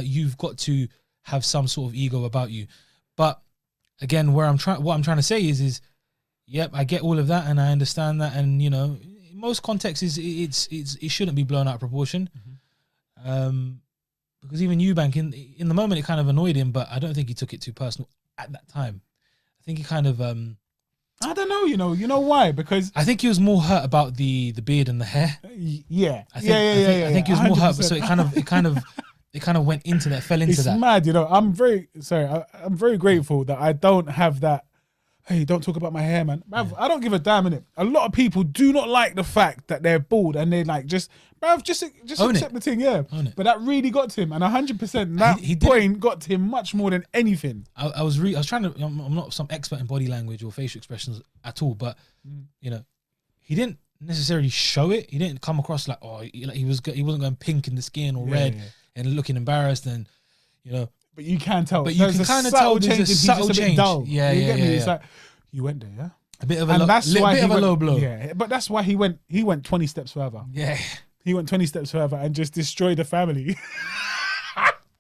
You've got to have some sort of ego about you. But again, what I'm trying to say is yep, I get all of that and I understand that, and, you know, in most contexts it shouldn't be blown out of proportion. Because even Eubank in the moment, it kind of annoyed him, but I don't think he took it too personal at that time. I think he kind of I don't know, you know why? Because I think he was more hurt about the beard and the hair. Yeah. I think he was more hurt, so it kind they kind of went into that, fell into It's that. mad, you know. I'm very grateful that I don't have that. Hey, don't talk about my hair, man. I don't give a damn in it. A lot of people do not like the fact that they're bald and they like just accept the thing, yeah. Own it. But that really got to him, and 100% that He did point got to him much more than anything. I was trying to. I'm not some expert in body language or facial expressions at all, but you know, he didn't necessarily show it. He didn't come across like he wasn't going pink in the skin or red and looking embarrassed, and you know. But you can tell. But you can kind of tell there's a subtle change. Yeah, you yeah, get me? yeah. It's like you went there, yeah. A bit of a low blow. Yeah, but that's why he went 20 steps further. Yeah, he went 20 steps further and just destroyed the family.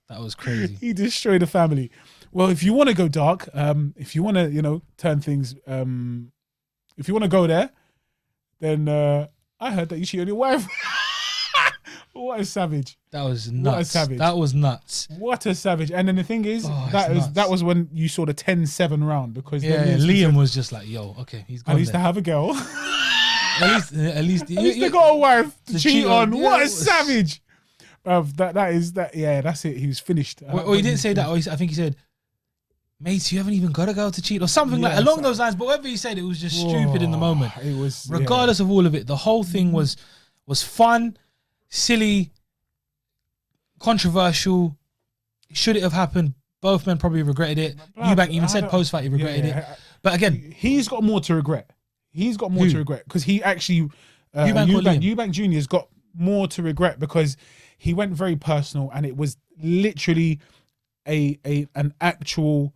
That was crazy. He destroyed the family. Well, if you want to go dark, if you want to, turn things, if you want to go there, then I heard that you cheated on your wife. What a savage! That was nuts. What a savage! That was nuts. What a savage! And then the thing is, that was when you saw the 10-7 round because Liam was just like, "Yo, okay, he's gone." At least I have a girl. at least they got a wife to cheat on. Yeah, what a savage! That's it. He was finished. Or he didn't say that. Or I think he said, "Mates, you haven't even got a girl to cheat," or something like along those lines. But whatever he said, it was just stupid in the moment. It was regardless of all of it. The whole thing was fun, silly, controversial. Should it have happened? Both men probably regretted it. Eubank even said post-fight he regretted it. But again, he's got more to regret. He's got more to regret because he actually Eubank Jr.'s got more to regret because he went very personal and it was literally an actual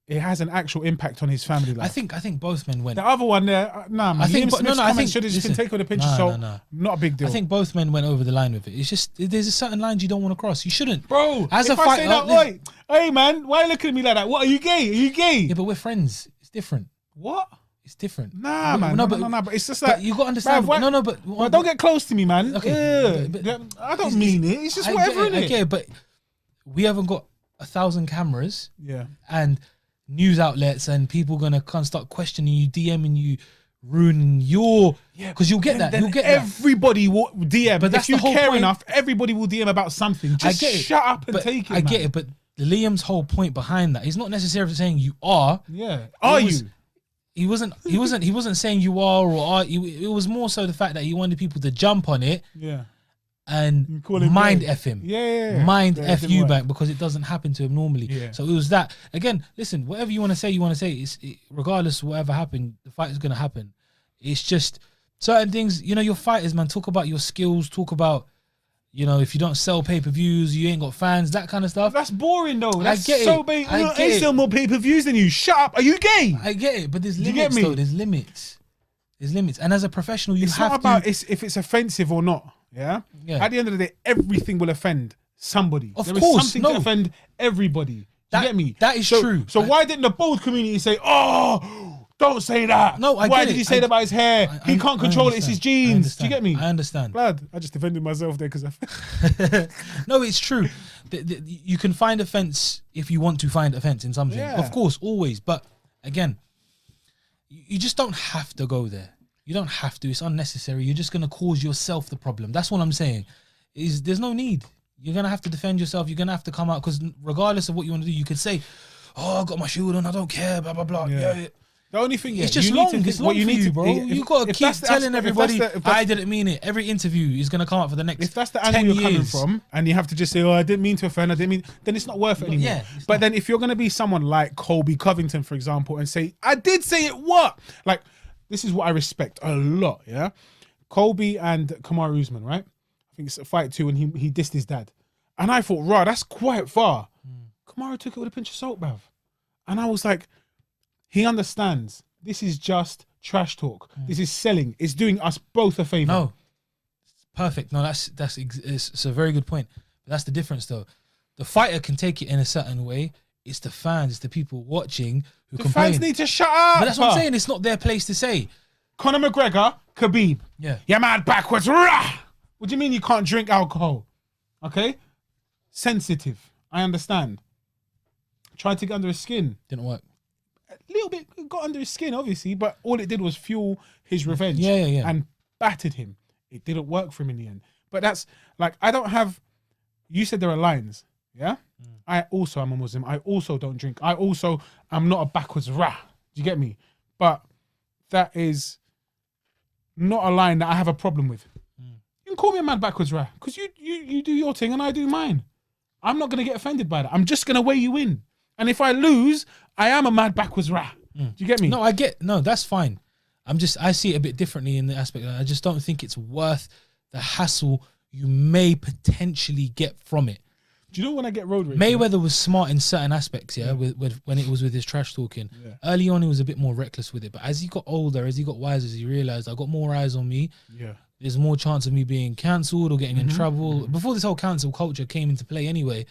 it has an actual impact on his family life. I think both men went. The other one there, nah, man. I think should have just been taken with a pinch of salt. Not a big deal. I think both men went over the line with it. It's just there's a certain lines you don't want to cross. You shouldn't, bro. As a fighter, hey man, why are you looking at me like that? What are you gay? Are you gay? Yeah, but we're friends. It's different. What? It's different. Nah, man. No, but it's just like you got to understand. But don't get close to me, man. Okay, I don't mean it. It's just whatever, innit? Okay, but we haven't got 1,000 cameras. Yeah. And news outlets and people gonna start questioning you, DMing you, ruining your because you'll get that. You'll get everybody will DM. But that's if you the whole care point. enough, everybody will DM about something. Just shut up and take it. I get it, but Liam's whole point behind that is not necessarily saying you are. Yeah. Are you? He wasn't saying you are or are you. It was more so the fact that he wanted people to jump on it. Yeah. And mind F him. Yeah. Mind F Eubank because it doesn't happen to him normally. Yeah. So it was that. Again, listen, whatever you want to say. Regardless of whatever happened, the fight is going to happen. It's just certain things, your fighters, man, talk about your skills, talk about, if you don't sell pay-per-views, you ain't got fans, that kind of stuff. That's boring though. I get it. I sell more pay-per-views than you. Shut up. Are you gay? I get it, but there's limits though. There's limits. And as a professional, it's not about if it's offensive or not. Yeah. At the end of the day, everything will offend somebody. Of there course, is something to offend everybody. Do you get me? That is true. So why didn't the bald community say, "Oh, don't say that"? No, why did he say that about his hair? He can't control it. It's his genes. Do you get me? I understand. Glad I just defended myself there because No, it's true. You can find offense if you want to find offense in something. Yeah. Of course, always. But again, you just don't have to go there. You don't have to. It's unnecessary. You're just going to cause yourself the problem. That's what I'm saying. There's no need. You're going to have to defend yourself. You're going to have to come out because regardless of what you want to do, you could say, "Oh, I got my shield on. I don't care, blah, blah, blah." Yeah. The only thing it's just long. It's long for you, bro. You got to keep telling everybody, "I didn't mean it." Every interview is going to come up for the next 10 years. If that's the angle you're coming from and you have to just say, "Oh, I didn't mean to offend. I didn't mean," then it's not worth it anymore. Yeah, but then if you're going to be someone like Colby Covington, for example, and say, "I did say it," what? Like, this is what I respect a lot, yeah? Colby and Kamaru Usman, right? I think it's a fight 2 and he dissed his dad. And I thought, right, that's quite far. Kamaru took it with a pinch of salt, bruv. And I was like, he understands. This is just trash talk. This is selling. It's doing us both a favor. No. Perfect. No, it's a very good point. But that's the difference, though. The fighter can take it in a certain way. It's the fans, it's the people watching who complain. Fans need to shut up. But that's what I'm saying. It's not their place to say. Conor McGregor, Khabib. Yeah. You're mad backwards. Rah! What do you mean you can't drink alcohol? Okay? Sensitive. I understand. Tried to get under his skin. Didn't work. A little bit got under his skin, obviously, but all it did was fuel his revenge. Yeah. And battered him. It didn't work for him in the end. But that's like, I don't have you said there are lines. Yeah. I also am a Muslim. I also don't drink. I also am not a backwards rah. Do you get me? But that is not a line that I have a problem with. You can call me a mad backwards rah because you do your thing and I do mine. I'm not going to get offended by that. I'm just going to weigh you in. And if I lose, I am a mad backwards rah. Do you get me? No, that's fine. I see it a bit differently in the aspect that I just don't think it's worth the hassle you may potentially get from it. Do you know when I get road rage? Mayweather was smart in certain aspects, with when it was with his trash talking. Yeah. Early on, he was a bit more reckless with it. But as he got older, as he got wiser, he realised I got more eyes on me. Yeah. There's more chance of me being cancelled or getting in trouble. Before this whole cancel culture came into play anyway,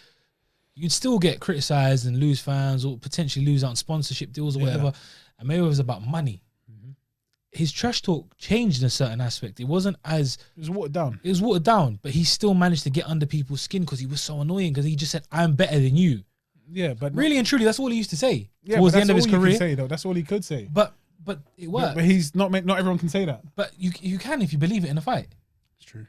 you'd still get criticised and lose fans or potentially lose out on sponsorship deals or whatever. And Mayweather was about money. His trash talk changed in a certain aspect. It wasn't as... It was watered down. It was watered down, but he still managed to get under people's skin because he was so annoying because he just said, I'm better than you. Yeah, but... Really and truly, that's all he used to say towards the end of his career. Say, though. That's all he could say. But it worked. But he's not everyone can say that. But you can if you believe it in a fight. It's true.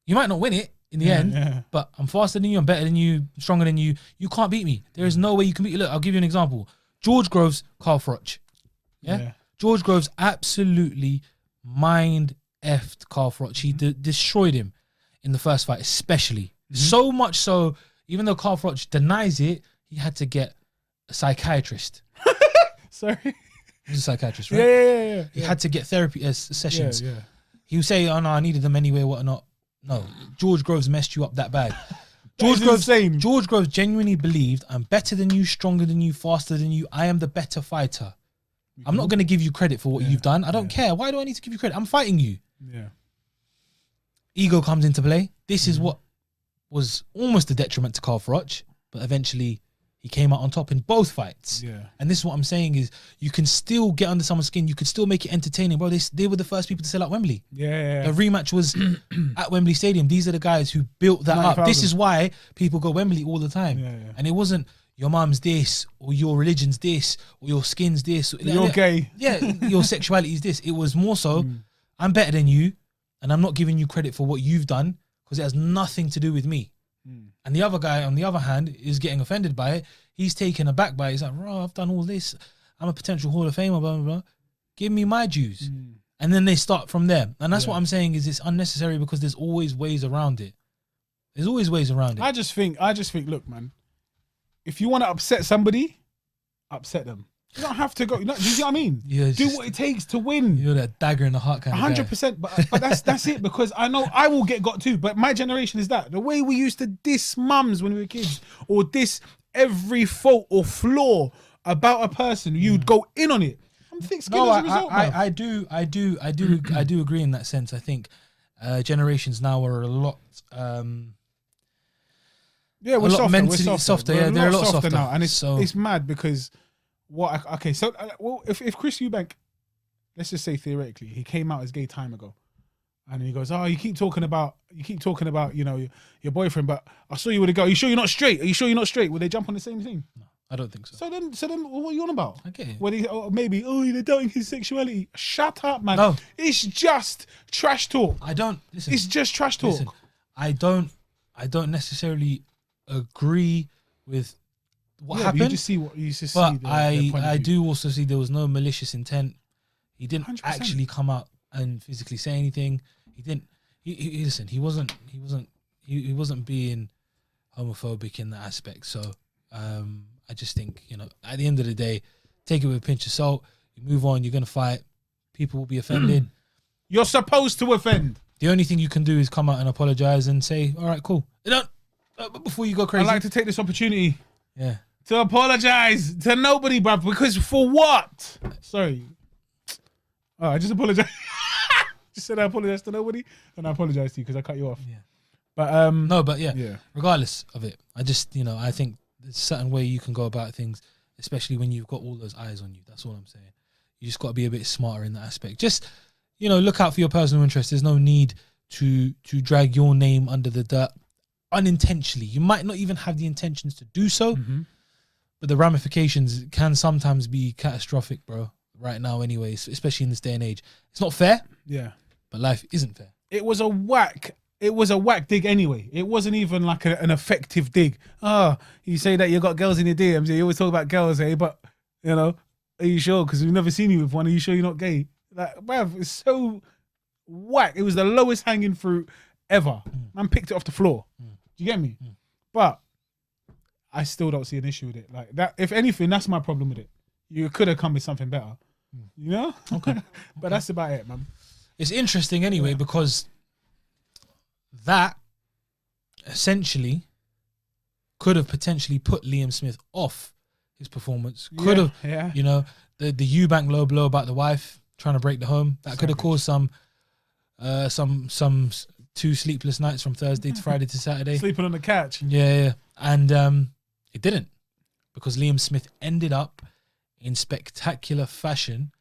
You might not win it in the end, but I'm faster than you, I'm better than you, stronger than you. You can't beat me. There is no way you can beat me. Look, I'll give you an example. George Groves, Carl Froch. Yeah? George Groves absolutely mind-effed Carl Froch. He destroyed him in the first fight, especially. So much so, even though Carl Froch denies it, he had to get a psychiatrist. Sorry? He's a psychiatrist, right? Yeah. He had to get therapy sessions. Yeah. He would say, oh no, I needed them anyway, whatnot. No, George Groves messed you up that bad. George Groves genuinely believed, I'm better than you, stronger than you, faster than you. I am the better fighter. I'm not going to give you credit for what you've done. I don't care. Why do I need to give you credit? I'm fighting you. Yeah. Ego comes into play. This is what was almost a detriment to Carl Froch, but eventually he came out on top in both fights. Yeah. And this is what I'm saying is you can still get under someone's skin. You could still make it entertaining. Bro, they were the first people to sell out Wembley. Yeah. The rematch was at Wembley Stadium. These are the guys who built that up. This is why people go Wembley all the time. Yeah. And it wasn't your mum's this or your religion's this or your skin's this. You're gay. Yeah, your sexuality is this. It was more so, I'm better than you and I'm not giving you credit for what you've done because it has nothing to do with me. And the other guy, on the other hand, is getting offended by it. He's taken aback by it. He's like, bro, I've done all this. I'm a potential Hall of Famer, blah, blah, blah. Give me my dues. And then they start from there. And that's what I'm saying is it's unnecessary because there's always ways around it. There's always ways around it. I just think, look, man, if you want to upset somebody, upset them. You don't have to go. Do you see what I mean? Yeah, do what it takes to win. You're that dagger in the heart kind of guy. 100%. But that's it because I know I will get got too. But my generation is that. The way we used to diss mums when we were kids or diss every fault or flaw about a person, you'd go in on it. I'm thick skinned as a result. I do agree in that sense. I think generations now are a lot... yeah, we're softer. Mentally softer. Yeah, they're a lot softer now. And it's mad because... if Chris Eubank, let's just say theoretically, he came out as gay time ago, and he goes, "Oh, you keep talking about, your boyfriend, but I saw you with a girl. Are you sure you're not straight? Are you sure you're not straight? Will they jump on the same thing?" No, I don't think so. So then, what are you on about? I get it. When they're doubting his sexuality. Shut up, man. No, it's just trash talk. Listen. It's just trash talk. Listen, I don't necessarily agree with what happened. You just see what you just but see. I do also see there was no malicious intent. He didn't 100%. actually come out and physically say anything. He didn't. Listen. He wasn't being homophobic in that aspect. So I just think at the end of the day, take it with a pinch of salt. You move on. You're gonna fight. People will be offended. You're supposed to offend. The only thing you can do is come out and apologize and say, "All right, cool." Before you go crazy, I'd like to take this opportunity. Yeah. To apologize to nobody, bruv. Because for what? Sorry. Oh, I just apologize. Just said I apologize to nobody, and I apologize to you because I cut you off. Yeah. But yeah. Regardless of it, I just I think there's a certain way you can go about things, especially when you've got all those eyes on you. That's all I'm saying. You just got to be a bit smarter in that aspect. Just look out for your personal interest. There's no need to drag your name under the dirt unintentionally. You might not even have the intentions to do so, but the ramifications can sometimes be catastrophic, bro. Right now, anyways, especially in this day and age, it's not fair. Yeah, but life isn't fair. It was a whack it was a whack dig anyway. It wasn't even like an effective dig. Oh, you say that you got girls in your DMs. You always talk about girls, but, you know, are you sure? Because we've never seen you with one. Are you sure you're not gay? Like, bruv, it's so whack. It was the lowest hanging fruit ever. Man picked it off the floor. Do you get me? But I still don't see an issue with it. Like that, if anything, that's my problem with it. You could have come with something better. You know? Okay. But that's about it, man. It's interesting anyway because that essentially could have potentially put Liam Smith off his performance. Could have, you know, the Eubank low blow about the wife trying to break the home. That could have caused some 2 sleepless nights from Thursday to Friday to Saturday. Sleeping on the couch. Yeah. And it didn't, because Liam Smith ended up in spectacular fashion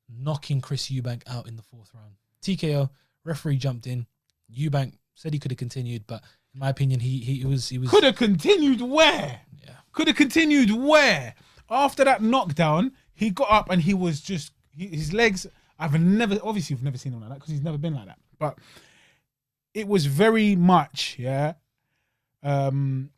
knocking Chris Eubank out in the 4th round. TKO, referee jumped in. Eubank said he could have continued, but in my opinion, he was could have continued where? Yeah. Could have continued where? After that knockdown, he got up and he was just his legs. Obviously you've never seen him like that because he's never been like that. But it was very much, Zabju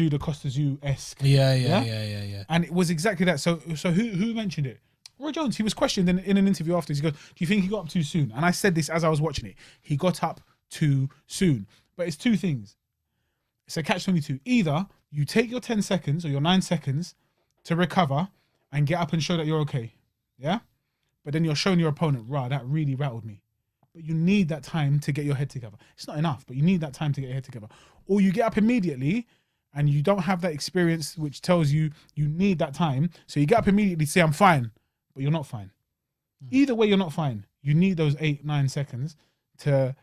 da Costa-esque. Yeah. And it was exactly that. So who mentioned it? Roy Jones. He was questioned in an interview after. He goes, "Do you think he got up too soon?" And I said this as I was watching it. He got up too soon. But it's 2 things. It's a catch-22. Either you take your 10 seconds or your 9 seconds to recover and get up and show that you're okay. Yeah? But then you're showing your opponent, "Rah, that really rattled me." But you need that time to get your head together. It's not enough, but you need that time to get your head together. Or you get up immediately and you don't have that experience which tells you you need that time. So you get up immediately, say, "I'm fine," but you're not fine. Either way, you're not fine. You need those 8-9 seconds to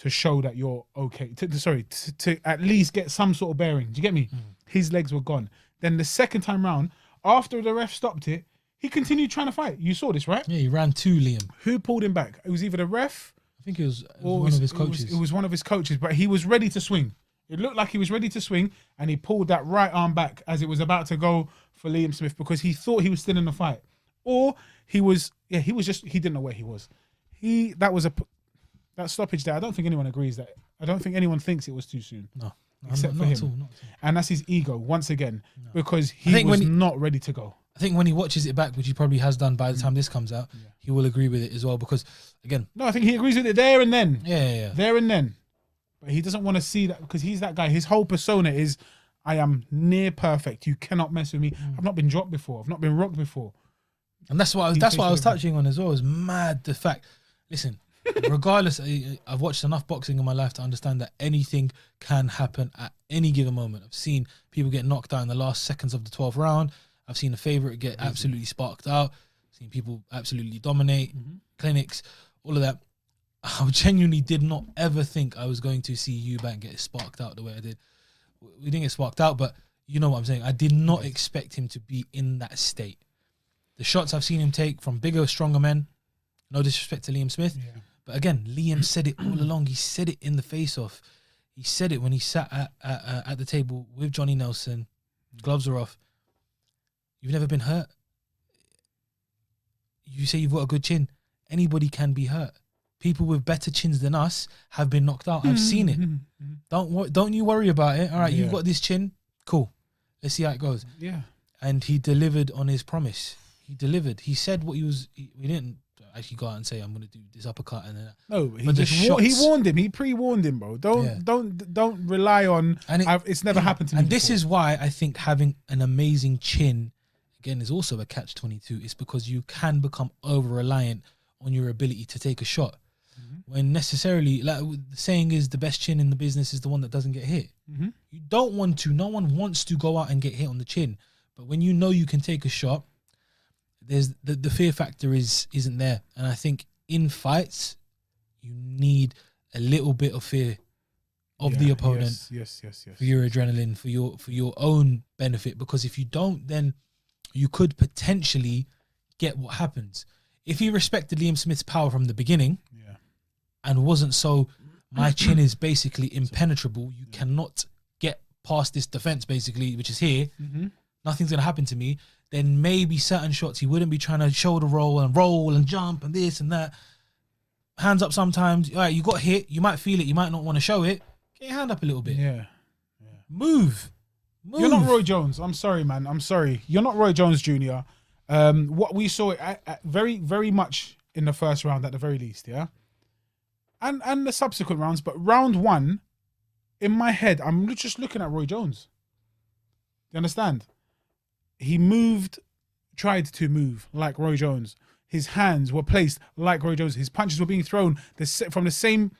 show that you're okay. To at least get some sort of bearing. Do you get me? His legs were gone. Then the second time round, after the ref stopped it, he continued trying to fight. You saw this, right? Yeah, he ran to Liam. Who pulled him back? It was either the ref. I think it was one of his coaches. It was one of his coaches, but he was ready to swing. It looked like he was ready to swing, and he pulled that right arm back as it was about to go for Liam Smith because he thought he was still in the fight. Or he didn't know where he was. That stoppage there, I don't think anyone agrees that. I don't think anyone thinks it was too soon. No, except for not him. at all, not at all. And that's his ego once again, because he was not ready to go. I think when he watches it back, which he probably has done by the time this comes out, he will agree with it as well. Because again, no, I think he agrees with it there and then. Yeah. There and then. But he doesn't want to see that because he's that guy. His whole persona is, "I am near perfect. You cannot mess with me. I've not been dropped before. I've not been rocked before." And that's what I was touching on as well. It's mad the fact. Listen, regardless, I've watched enough boxing in my life to understand that anything can happen at any given moment. I've seen people get knocked out in the last seconds of the 12th round. I've seen a favourite get absolutely sparked out. I've seen people absolutely dominate clinics, all of that. I genuinely did not ever think I was going to see Eubank get sparked out the way I did. We didn't get sparked out, but you know what I'm saying. I did not expect him to be in that state. The shots I've seen him take from bigger, stronger men, no disrespect to Liam Smith, but again, Liam said it all along. He said it in the face-off. He said it when he sat at the table with Johnny Nelson. Gloves are off. You've never been hurt. You say you've got a good chin. Anybody can be hurt. People with better chins than us have been knocked out. I've seen it. Don't you worry about it. All right, you've got this chin. Cool. Let's see how it goes. Yeah. And he delivered on his promise. He delivered. He said what he was. We didn't actually go out and say, "I'm going to do this uppercut," and then no. He warned him. He pre-warned him, bro. Don't rely on. And it's never happened to me. And this is why I think having an amazing chin, again, is also a catch-22. It's because you can become over-reliant on your ability to take a shot. When necessarily, like the saying is, the best chin in the business is the one that doesn't get hit. You don't want to. No one wants to go out and get hit on the chin. But when you know you can take a shot, there's the fear factor isn't there. And I think in fights, you need a little bit of fear of the opponent. Yes. For your adrenaline, for your own benefit. Because if you don't, then you could potentially get what happens. If he respected Liam Smith's power from the beginning, and wasn't so, my chin is basically impenetrable. You cannot get past this defense, basically, which is here. Nothing's going to happen to me. Then maybe certain shots he wouldn't be trying to shoulder roll and jump and this and that. hands up sometimes. All right, you got hit. You might feel it. You might not want to show it. Get your hand up a little bit. Yeah. Move. You're not Roy Jones. I'm sorry, man. I'm sorry. You're not Roy Jones Jr. What we saw very, very much in the first round at the very least, yeah? And the subsequent rounds. But round 1, in my head, I'm just looking at Roy Jones. You understand? He tried to move like Roy Jones. His hands were placed like Roy Jones. His punches were being thrown from the same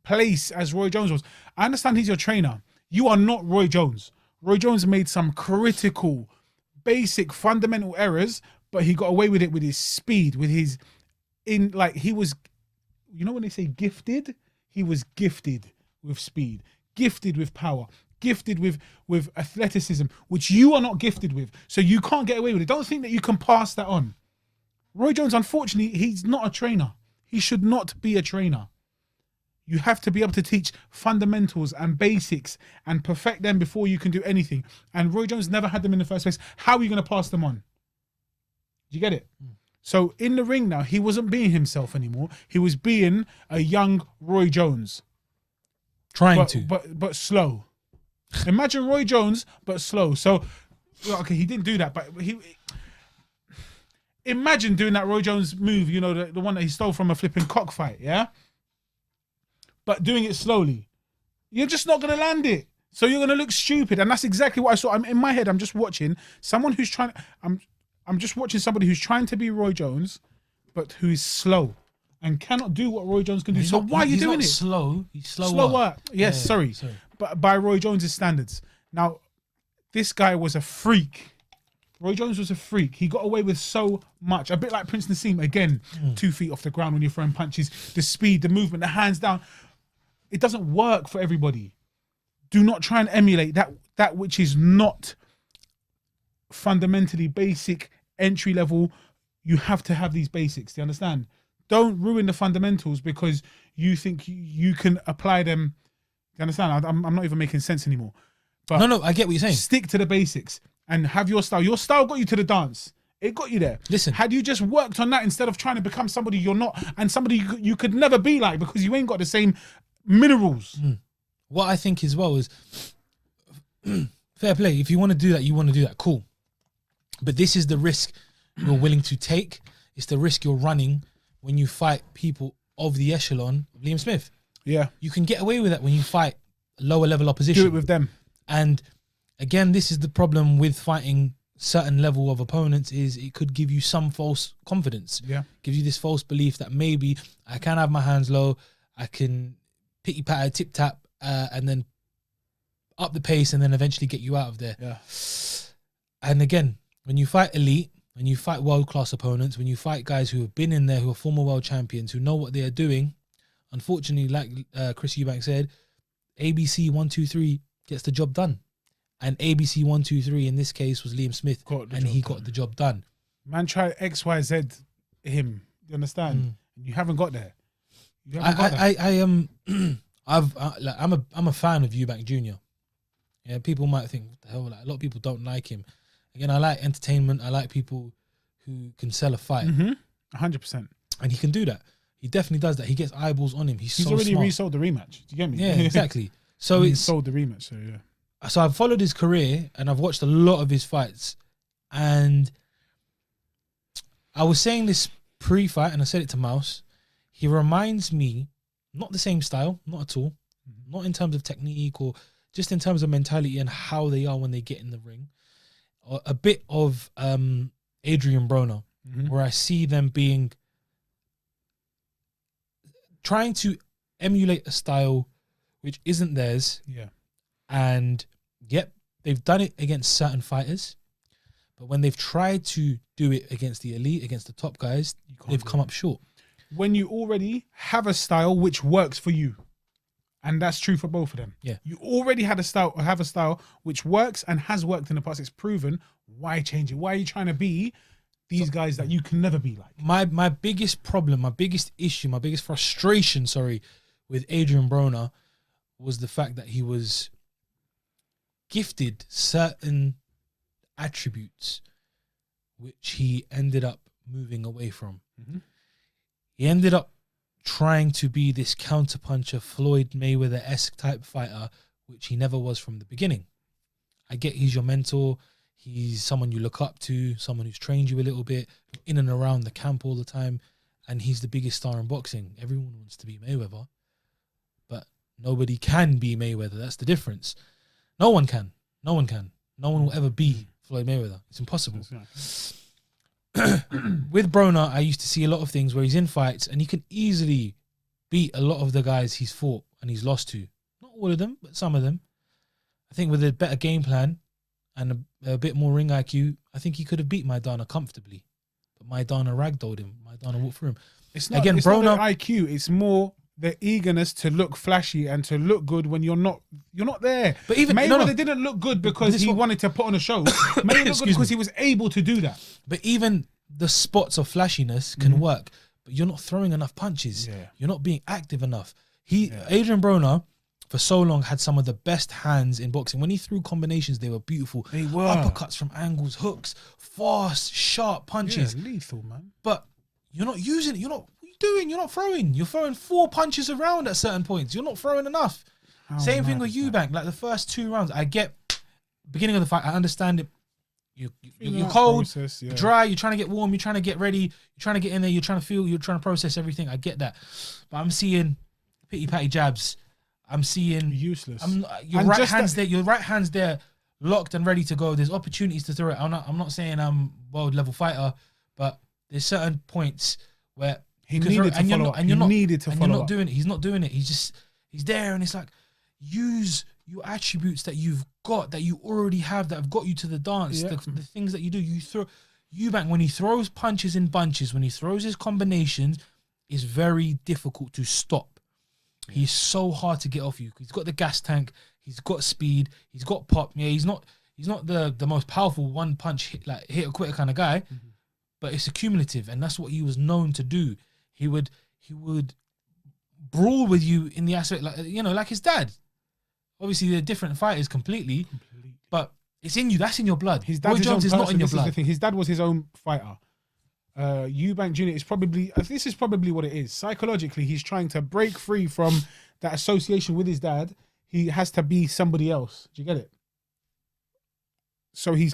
place as Roy Jones was. I understand he's your trainer. You are not Roy Jones. Roy Jones made some critical, basic, fundamental errors, but he got away with it with his speed, with his he was, you know when they say gifted? He was gifted with speed, gifted with power, gifted with athleticism, which you are not gifted with. So you can't get away with it. Don't think that you can pass that on. Roy Jones, unfortunately, he's not a trainer. He should not be a trainer. You have to be able to teach fundamentals and basics and perfect them before you can do anything. And Roy Jones never had them in the first place. How are you going to pass them on? Do you get it? So in the ring now, he wasn't being himself anymore. He was being a young Roy Jones. But slow. Imagine Roy Jones, but slow. So, okay, he didn't do that, but imagine doing that Roy Jones move, you know, the one that he stole from a flipping cockfight, yeah? But doing it slowly. You're just not going to land it. So you're going to look stupid. And that's exactly what I saw. In my head, I'm just watching someone who's trying... I'm just watching somebody who's trying to be Roy Jones, but who is slow and cannot do what Roy Jones can do. So why are you doing it? Slow. He's slower. Slower. Yes, sorry. But by Roy Jones' standards. Now, this guy was a freak. Roy Jones was a freak. He got away with so much. A bit like Prince Nassim, again, 2 feet off the ground when you're throwing punches. The speed, the movement, the hands down. It doesn't work for everybody. Do not try and emulate that which is not fundamentally basic, entry level. You have to have these basics. Do you understand? Don't ruin the fundamentals because you think you can apply them. Do you understand? I'm not even making sense anymore. But no, I get what you're saying. Stick to the basics and have your style. Your style got you to the dance. It got you there. Listen. Had you just worked on that instead of trying to become somebody you're not and somebody you could never be like because you ain't got the same minerals. What I think as well is fair play. If you want to do that, you want to do that. Cool. But this is the risk you're willing to take. It's the risk you're running when you fight people of the echelon of Liam Smith. Yeah. You can get away with that when you fight lower level opposition. Do it with them. And again, this is the problem with fighting certain level of opponents is it could give you some false confidence. Yeah. Gives you this false belief that maybe I can have my hands low, I can pitty patter, tip tap, and then up the pace and then eventually get you out of there. Yeah. And again, when you fight elite, when you fight world-class opponents, when you fight guys who have been in there, who are former world champions, who know what they are doing, unfortunately, like Chris Eubank said, ABC 1, 2, 3 gets the job done. And ABC 1, 2, 3 in this case was Liam Smith, and he got the job done. Man tried XYZ him. You understand? You haven't got there. I'm a fan of Eubank Jr. Yeah, people might think, what the hell? Like, a lot of people don't like him. Again, I like entertainment. I like people who can sell a fight. 100%. And he can do that. He definitely does that. He gets eyeballs on him. He's so already smart. resold the rematch. Do you get me? Yeah, exactly. So he sold the rematch. So yeah. So I've followed his career and I've watched a lot of his fights. And I was saying this pre-fight, and I said it to Mouse. He reminds me, not the same style, not at all, not in terms of technique or just in terms of mentality and how they are when they get in the ring. A bit of Adrian Broner, where I see them trying to emulate a style which isn't theirs. Yeah. And yep, they've done it against certain fighters, but when they've tried to do it against the elite, against the top guys, they've come up short. When you already have a style which works for you, and that's true for both of them. Yeah. You already have a style which works and has worked in the past. It's proven. Why change it? Why are you trying to be these guys that you can never be like? My biggest problem, my biggest issue, my biggest frustration, with Adrian Broner was the fact that he was gifted certain attributes which he ended up moving away from. He ended up trying to be this counterpuncher, Floyd Mayweather-esque type fighter, which he never was from the beginning. I get he's your mentor. He's someone you look up to, someone who's trained you a little bit, in and around the camp all the time, and he's the biggest star in boxing. Everyone wants to be Mayweather, but nobody can be Mayweather. That's the difference. No one can. No one can. No one will ever be Floyd Mayweather. It's impossible. With Broner, I used to see a lot of things where he's in fights and he can easily beat a lot of the guys he's fought and he's lost to. Not all of them, but some of them. I think with a better game plan and a bit more ring IQ, I think he could have beat Maidana comfortably. But Maidana ragdolled him. Maidana walked through him. It's not, Again, it's Broner, not the IQ. It's more the eagerness to look flashy and to look good when you're not there. But even Mayweather didn't look good because he wanted to put on a show. Mayweather looked good because he was able to do that. But even the spots of flashiness can work, but you're not throwing enough punches. Yeah. You're not being active enough. Adrian Broner, for so long, had some of the best hands in boxing. When he threw combinations, they were beautiful. They were. Uppercuts from angles, hooks, fast, sharp punches. Yeah, lethal, man. But you're not using it. What are you doing? You're not throwing. You're throwing 4 punches around at certain points. You're not throwing enough. Same thing with Eubank. Like the first 2 rounds, I get beginning of the fight. I understand it. You're cold, process, yeah. dry. You're trying to get warm. You're trying to get ready. You're trying to get in there. You're trying to feel. You're trying to process everything. I get that. But I'm seeing pity patty jabs. I'm seeing useless. Your right hand's there. Your right hand's there, locked and ready to go. There's opportunities to throw it. I'm not saying I'm world level fighter, but there's certain points where he needed to follow up. You're not doing it. He's not doing it. He's there, and it's like, use your attributes that you've got, that you already have, that have got you to the dance. Yeah. The things that you do. You throw Eubank when he throws punches in bunches, when he throws his combinations, is very difficult to stop. He's so hard to get off you. He's got the gas tank. He's got speed. He's got pop. Yeah, he's not the most powerful one punch hit or quitter kind of guy, but it's accumulative, and that's what he was known to do. He would brawl with you in the aspect like his dad. Obviously, they're different fighters completely, but it's in you. That's in your blood. His dad is not in your blood. His dad was his own fighter. Eubank Jr. is probably, this is probably what it is. Psychologically, he's trying to break free from that association with his dad. He has to be somebody else. Do you get it? So he's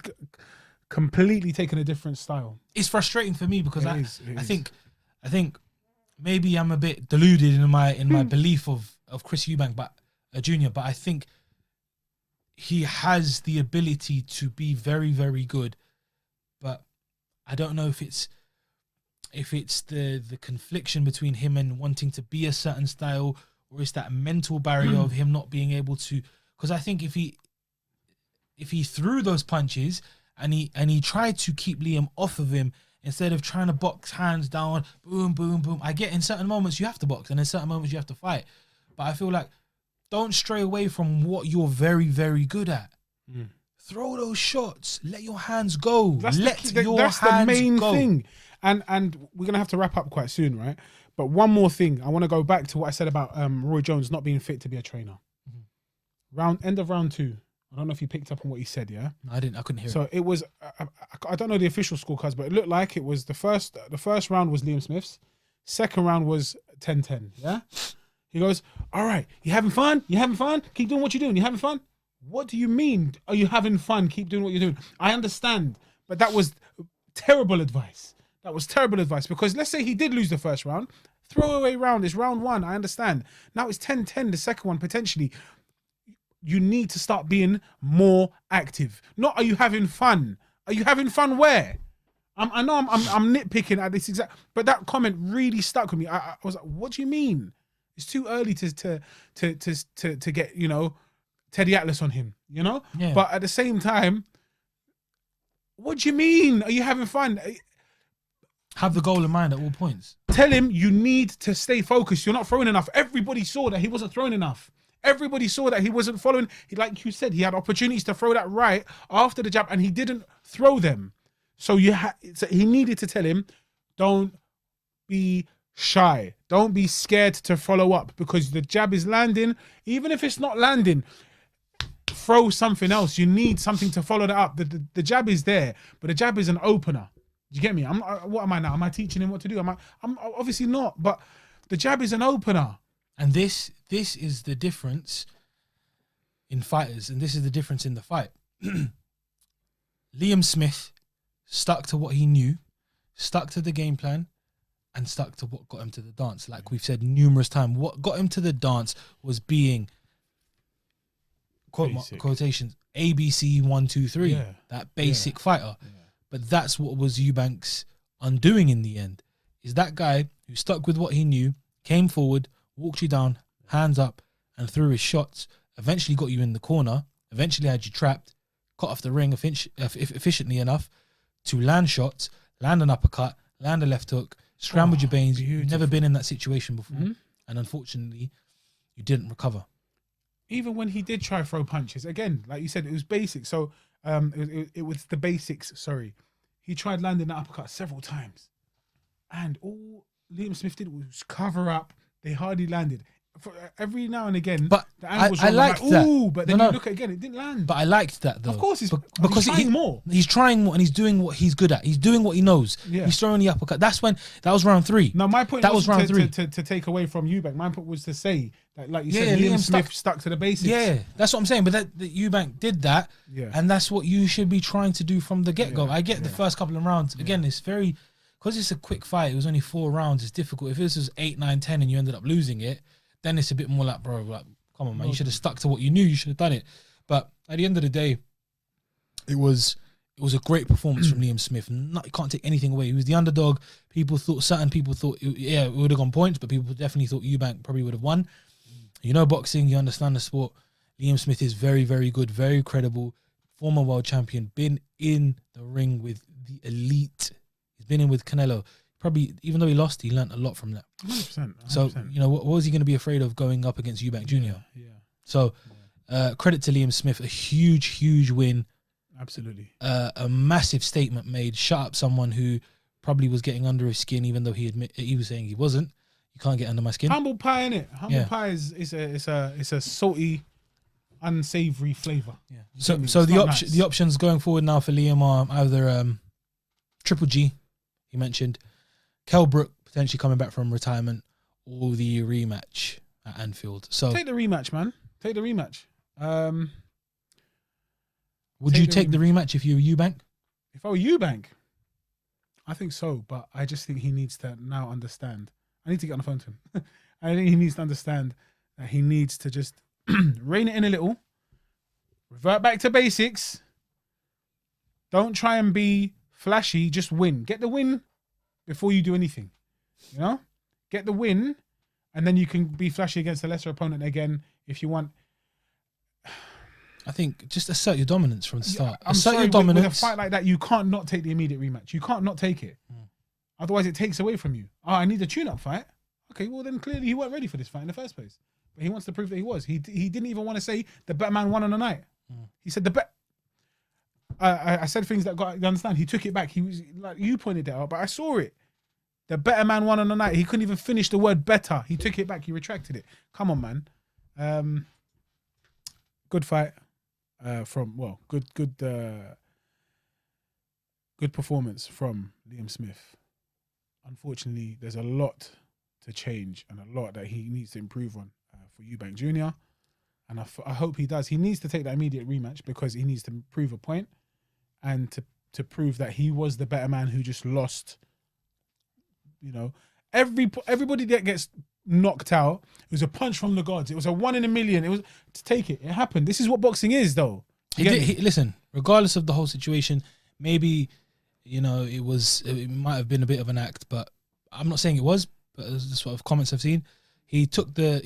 completely taken a different style. It's frustrating for me because I think maybe I'm a bit deluded in my belief of Chris Eubank, but Jr. But I think he has the ability to be very, very good. But I don't know if it's the confliction between him and wanting to be a certain style, or it's that mental barrier of him not being able to. Because I think if he threw those punches and he tried to keep Liam off of him instead of trying to box hands down, boom, boom, boom. I get in certain moments you have to box and in certain moments you have to fight. But I feel like don't stray away from what you're very, very good at. Throw those shots. Let your hands go. That's the main thing. And we're going to have to wrap up quite soon, right? But one more thing. I want to go back to what I said about Roy Jones not being fit to be a trainer. End of round 2. I don't know if you picked up on what he said, yeah? No, I didn't. I couldn't hear it. So it was, I don't know the official scorecards, but it looked like it was the first round was Liam Smith's. Second round was 10-10, yeah? He goes, all right, you having fun? You having fun? Keep doing what you're doing. You having fun? What do you mean? Are you having fun? Keep doing what you're doing. I understand, but that was terrible advice. That was terrible advice, because let's say he did lose the first round. Throwaway round is round 1. I understand. Now it's 10-10, the second one, potentially. You need to start being more active. Not, are you having fun? Are you having fun where? I know I'm nitpicking at this exact, but that comment really stuck with me. I was like, what do you mean? It's too early to get, Teddy Atlas on him, Yeah. But at the same time, what do you mean? Are you having fun? Have the goal in mind at all points. Tell him you need to stay focused. You're not throwing enough. Everybody saw that he wasn't throwing enough. Everybody saw that he wasn't following. Like you said, he had opportunities to throw that right after the jab, and he didn't throw them. So he needed to tell him, don't be shy. Don't be scared to follow up, because the jab is landing. Even if it's not landing, throw something else. You need something to follow that up. The jab is there, but the jab is an opener. Do you get me? What am I now? Am I teaching him what to do? I'm obviously not, but The jab is an opener. And this is the difference in fighters, and this is the difference in the fight. Liam Smith stuck to what he knew, stuck to the game plan, and stuck to what got him to the dance. Like we've said numerous times, what got him to the dance was being, quotations, ABC 1, 2, 3, that basic fighter. Yeah. But that's what was Eubank's undoing in the end, is that guy who stuck with what he knew, came forward, walked you down, hands up, and threw his shots, eventually got you in the corner, eventually had you trapped, cut off the ring efficiently enough to land shots, land an uppercut, land a left hook, scrambled your veins. You've never been in that situation before. And unfortunately, you didn't recover. Even when he did try throw punches, again, like you said, it was basic. So it was the basics, sorry. He tried landing that uppercut several times. And all Liam Smith did was cover up. They hardly landed. For every now and again, but the angle was I liked that. Ooh, but then you look at it again, it didn't land. But I liked that though. Of course, because he's trying more. He's trying more, and he's doing what he's good at. He's doing what he knows. Yeah. He's throwing the uppercut. That was round 3. No, my point was round 3 to take away from Eubank. My point was to say that, like you said, Liam Smith stuck to the basics. Yeah, that's what I'm saying. But that Eubank did that, and that's what you should be trying to do from the get-go. I get the first couple of rounds. Again, it's very, because it's a quick fight. It was only 4 rounds. It's difficult. If this was 8, 9, 10, and you ended up losing it, then it's a bit more like, bro, like, come on, man. You should have stuck to what you knew. You should have done it. But at the end of the day, it was a great performance from Liam Smith. You can't take anything away. He was the underdog. Certain people thought, it would have gone points, but people definitely thought Eubank probably would have won. You know boxing, you understand the sport. Liam Smith is very, very good, very credible, former world champion, been in the ring with the elite. He's been in with Canelo. Probably, even though he lost, he learnt a lot from that. 100%. So, what was he going to be afraid of going up against Eubank Jr.? Yeah. So, credit to Liam Smith, a huge, huge win. Absolutely. A massive statement made. Shut up someone who probably was getting under his skin, even though he was saying he wasn't. You can't get under my skin. Humble pie, innit? Humble pie is a salty, unsavory flavour. Yeah. So the options going forward now for Liam are either Triple G, he mentioned, Kell Brook potentially coming back from retirement, or the rematch at Anfield. So take the rematch, man. Take the rematch. Would you take the rematch if you were Eubank? If I were Eubank, I think so. But I just think he needs to now understand. I need to get on the phone to him. I think he needs to understand that he needs to just rein it in a little, revert back to basics. Don't try and be flashy. Just win. Get the win before you do anything. You know? Get the win, and then you can be flashy against a lesser opponent again if you want. I think just assert your dominance from the start. I'm assert sorry, your dominance. With a fight like that, you can't not take the immediate rematch. You can't not take it. Otherwise, it takes away from you. Oh, I need a tune-up fight. Okay, well then clearly he weren't ready for this fight in the first place. But he wants to prove that he was. He didn't even want to say the better man won on the night. He said the bet. I said things that got you understand. He took it back. He was like, you pointed it out, but I saw it. The better man won on the night. He couldn't even finish the word better. He took it back. He retracted it. Come on, man. Good fight. Good performance from Liam Smith. Unfortunately, there's a lot to change and a lot that he needs to improve on for Eubank Jr. And I hope he does. He needs to take that immediate rematch because he needs to prove a point and to prove that he was the better man who just lost. You know, everybody that gets knocked out, it was a punch from the gods. It was a 1 in a million. It was to take it. It happened. This is what boxing is, though. Listen, regardless of the whole situation, maybe it might have been a bit of an act, but I'm not saying it was. But the sort of comments I've seen, he took the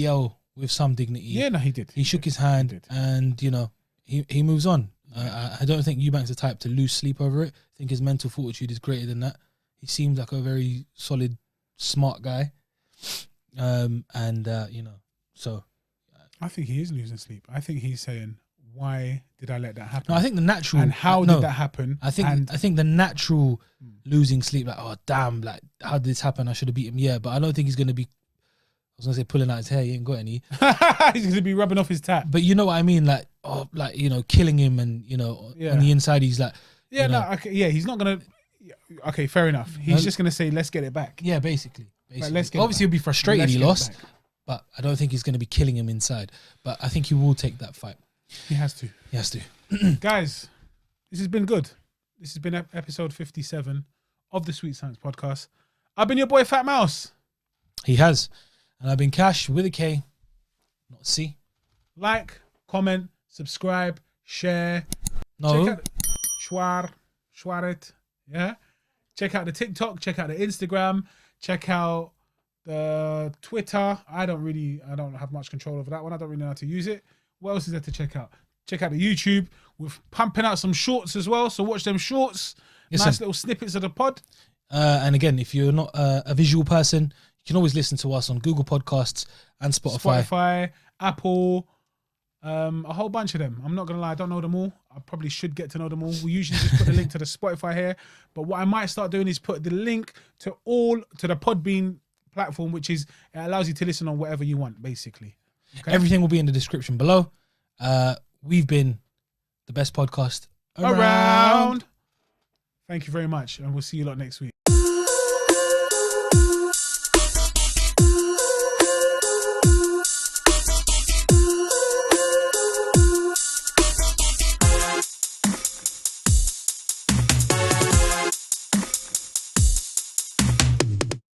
L with some dignity. Yeah, no, he did. He shook his hand, and he moves on. I don't think Eubank's the type to lose sleep over it. I think his mental fortitude is greater than that. He seems like a very solid, smart guy, so I think he is losing sleep. I think he's saying, "Why did I let that happen?" No, I think the natural and how did that happen? I think the natural losing sleep, like, oh damn, like how did this happen? I should have beat him. Yeah, but I don't think he's gonna be. I was gonna say pulling out his hair. He ain't got any. He's gonna be rubbing off his tap. But you know what I mean, like killing him, and on the inside he's like, he's not gonna. Okay, fair enough. He's just gonna say, "Let's get it back." Yeah, basically. Basically. let's get Obviously, back. he'll be frustrated Let's he get lost, back. but I don't think he's going to be killing him inside. But I think he will take that fight. He has to. He has to. Guys, this has been good. This has been episode 57 of the Sweet Science Podcast. I've been your boy Fat Mouse. He has. And I've been Cash with a K, not a C. Like, comment, subscribe, share. No. Check out Schwaret. Yeah. Check out the TikTok. Check out the Instagram. Check out the Twitter. I don't have much control over that one. I don't really know how to use it. What else is there to check out? Check out the YouTube. We're pumping out some shorts as well. So watch them shorts. Yes, Nice sir. little snippets of the pod. And again, if you're not a visual person, you can always listen to us on Google Podcasts and Spotify. Apple, a whole bunch of them. I'm not gonna lie, I don't know them all. I probably should get to know them all. We usually just put the link to the Spotify here, but what I might start doing is put the link to the Podbean platform, which is it allows you to listen on whatever you want, basically. Okay? Everything will be in the description below. We've been the best podcast around. Thank you very much, and we'll see you lot next week.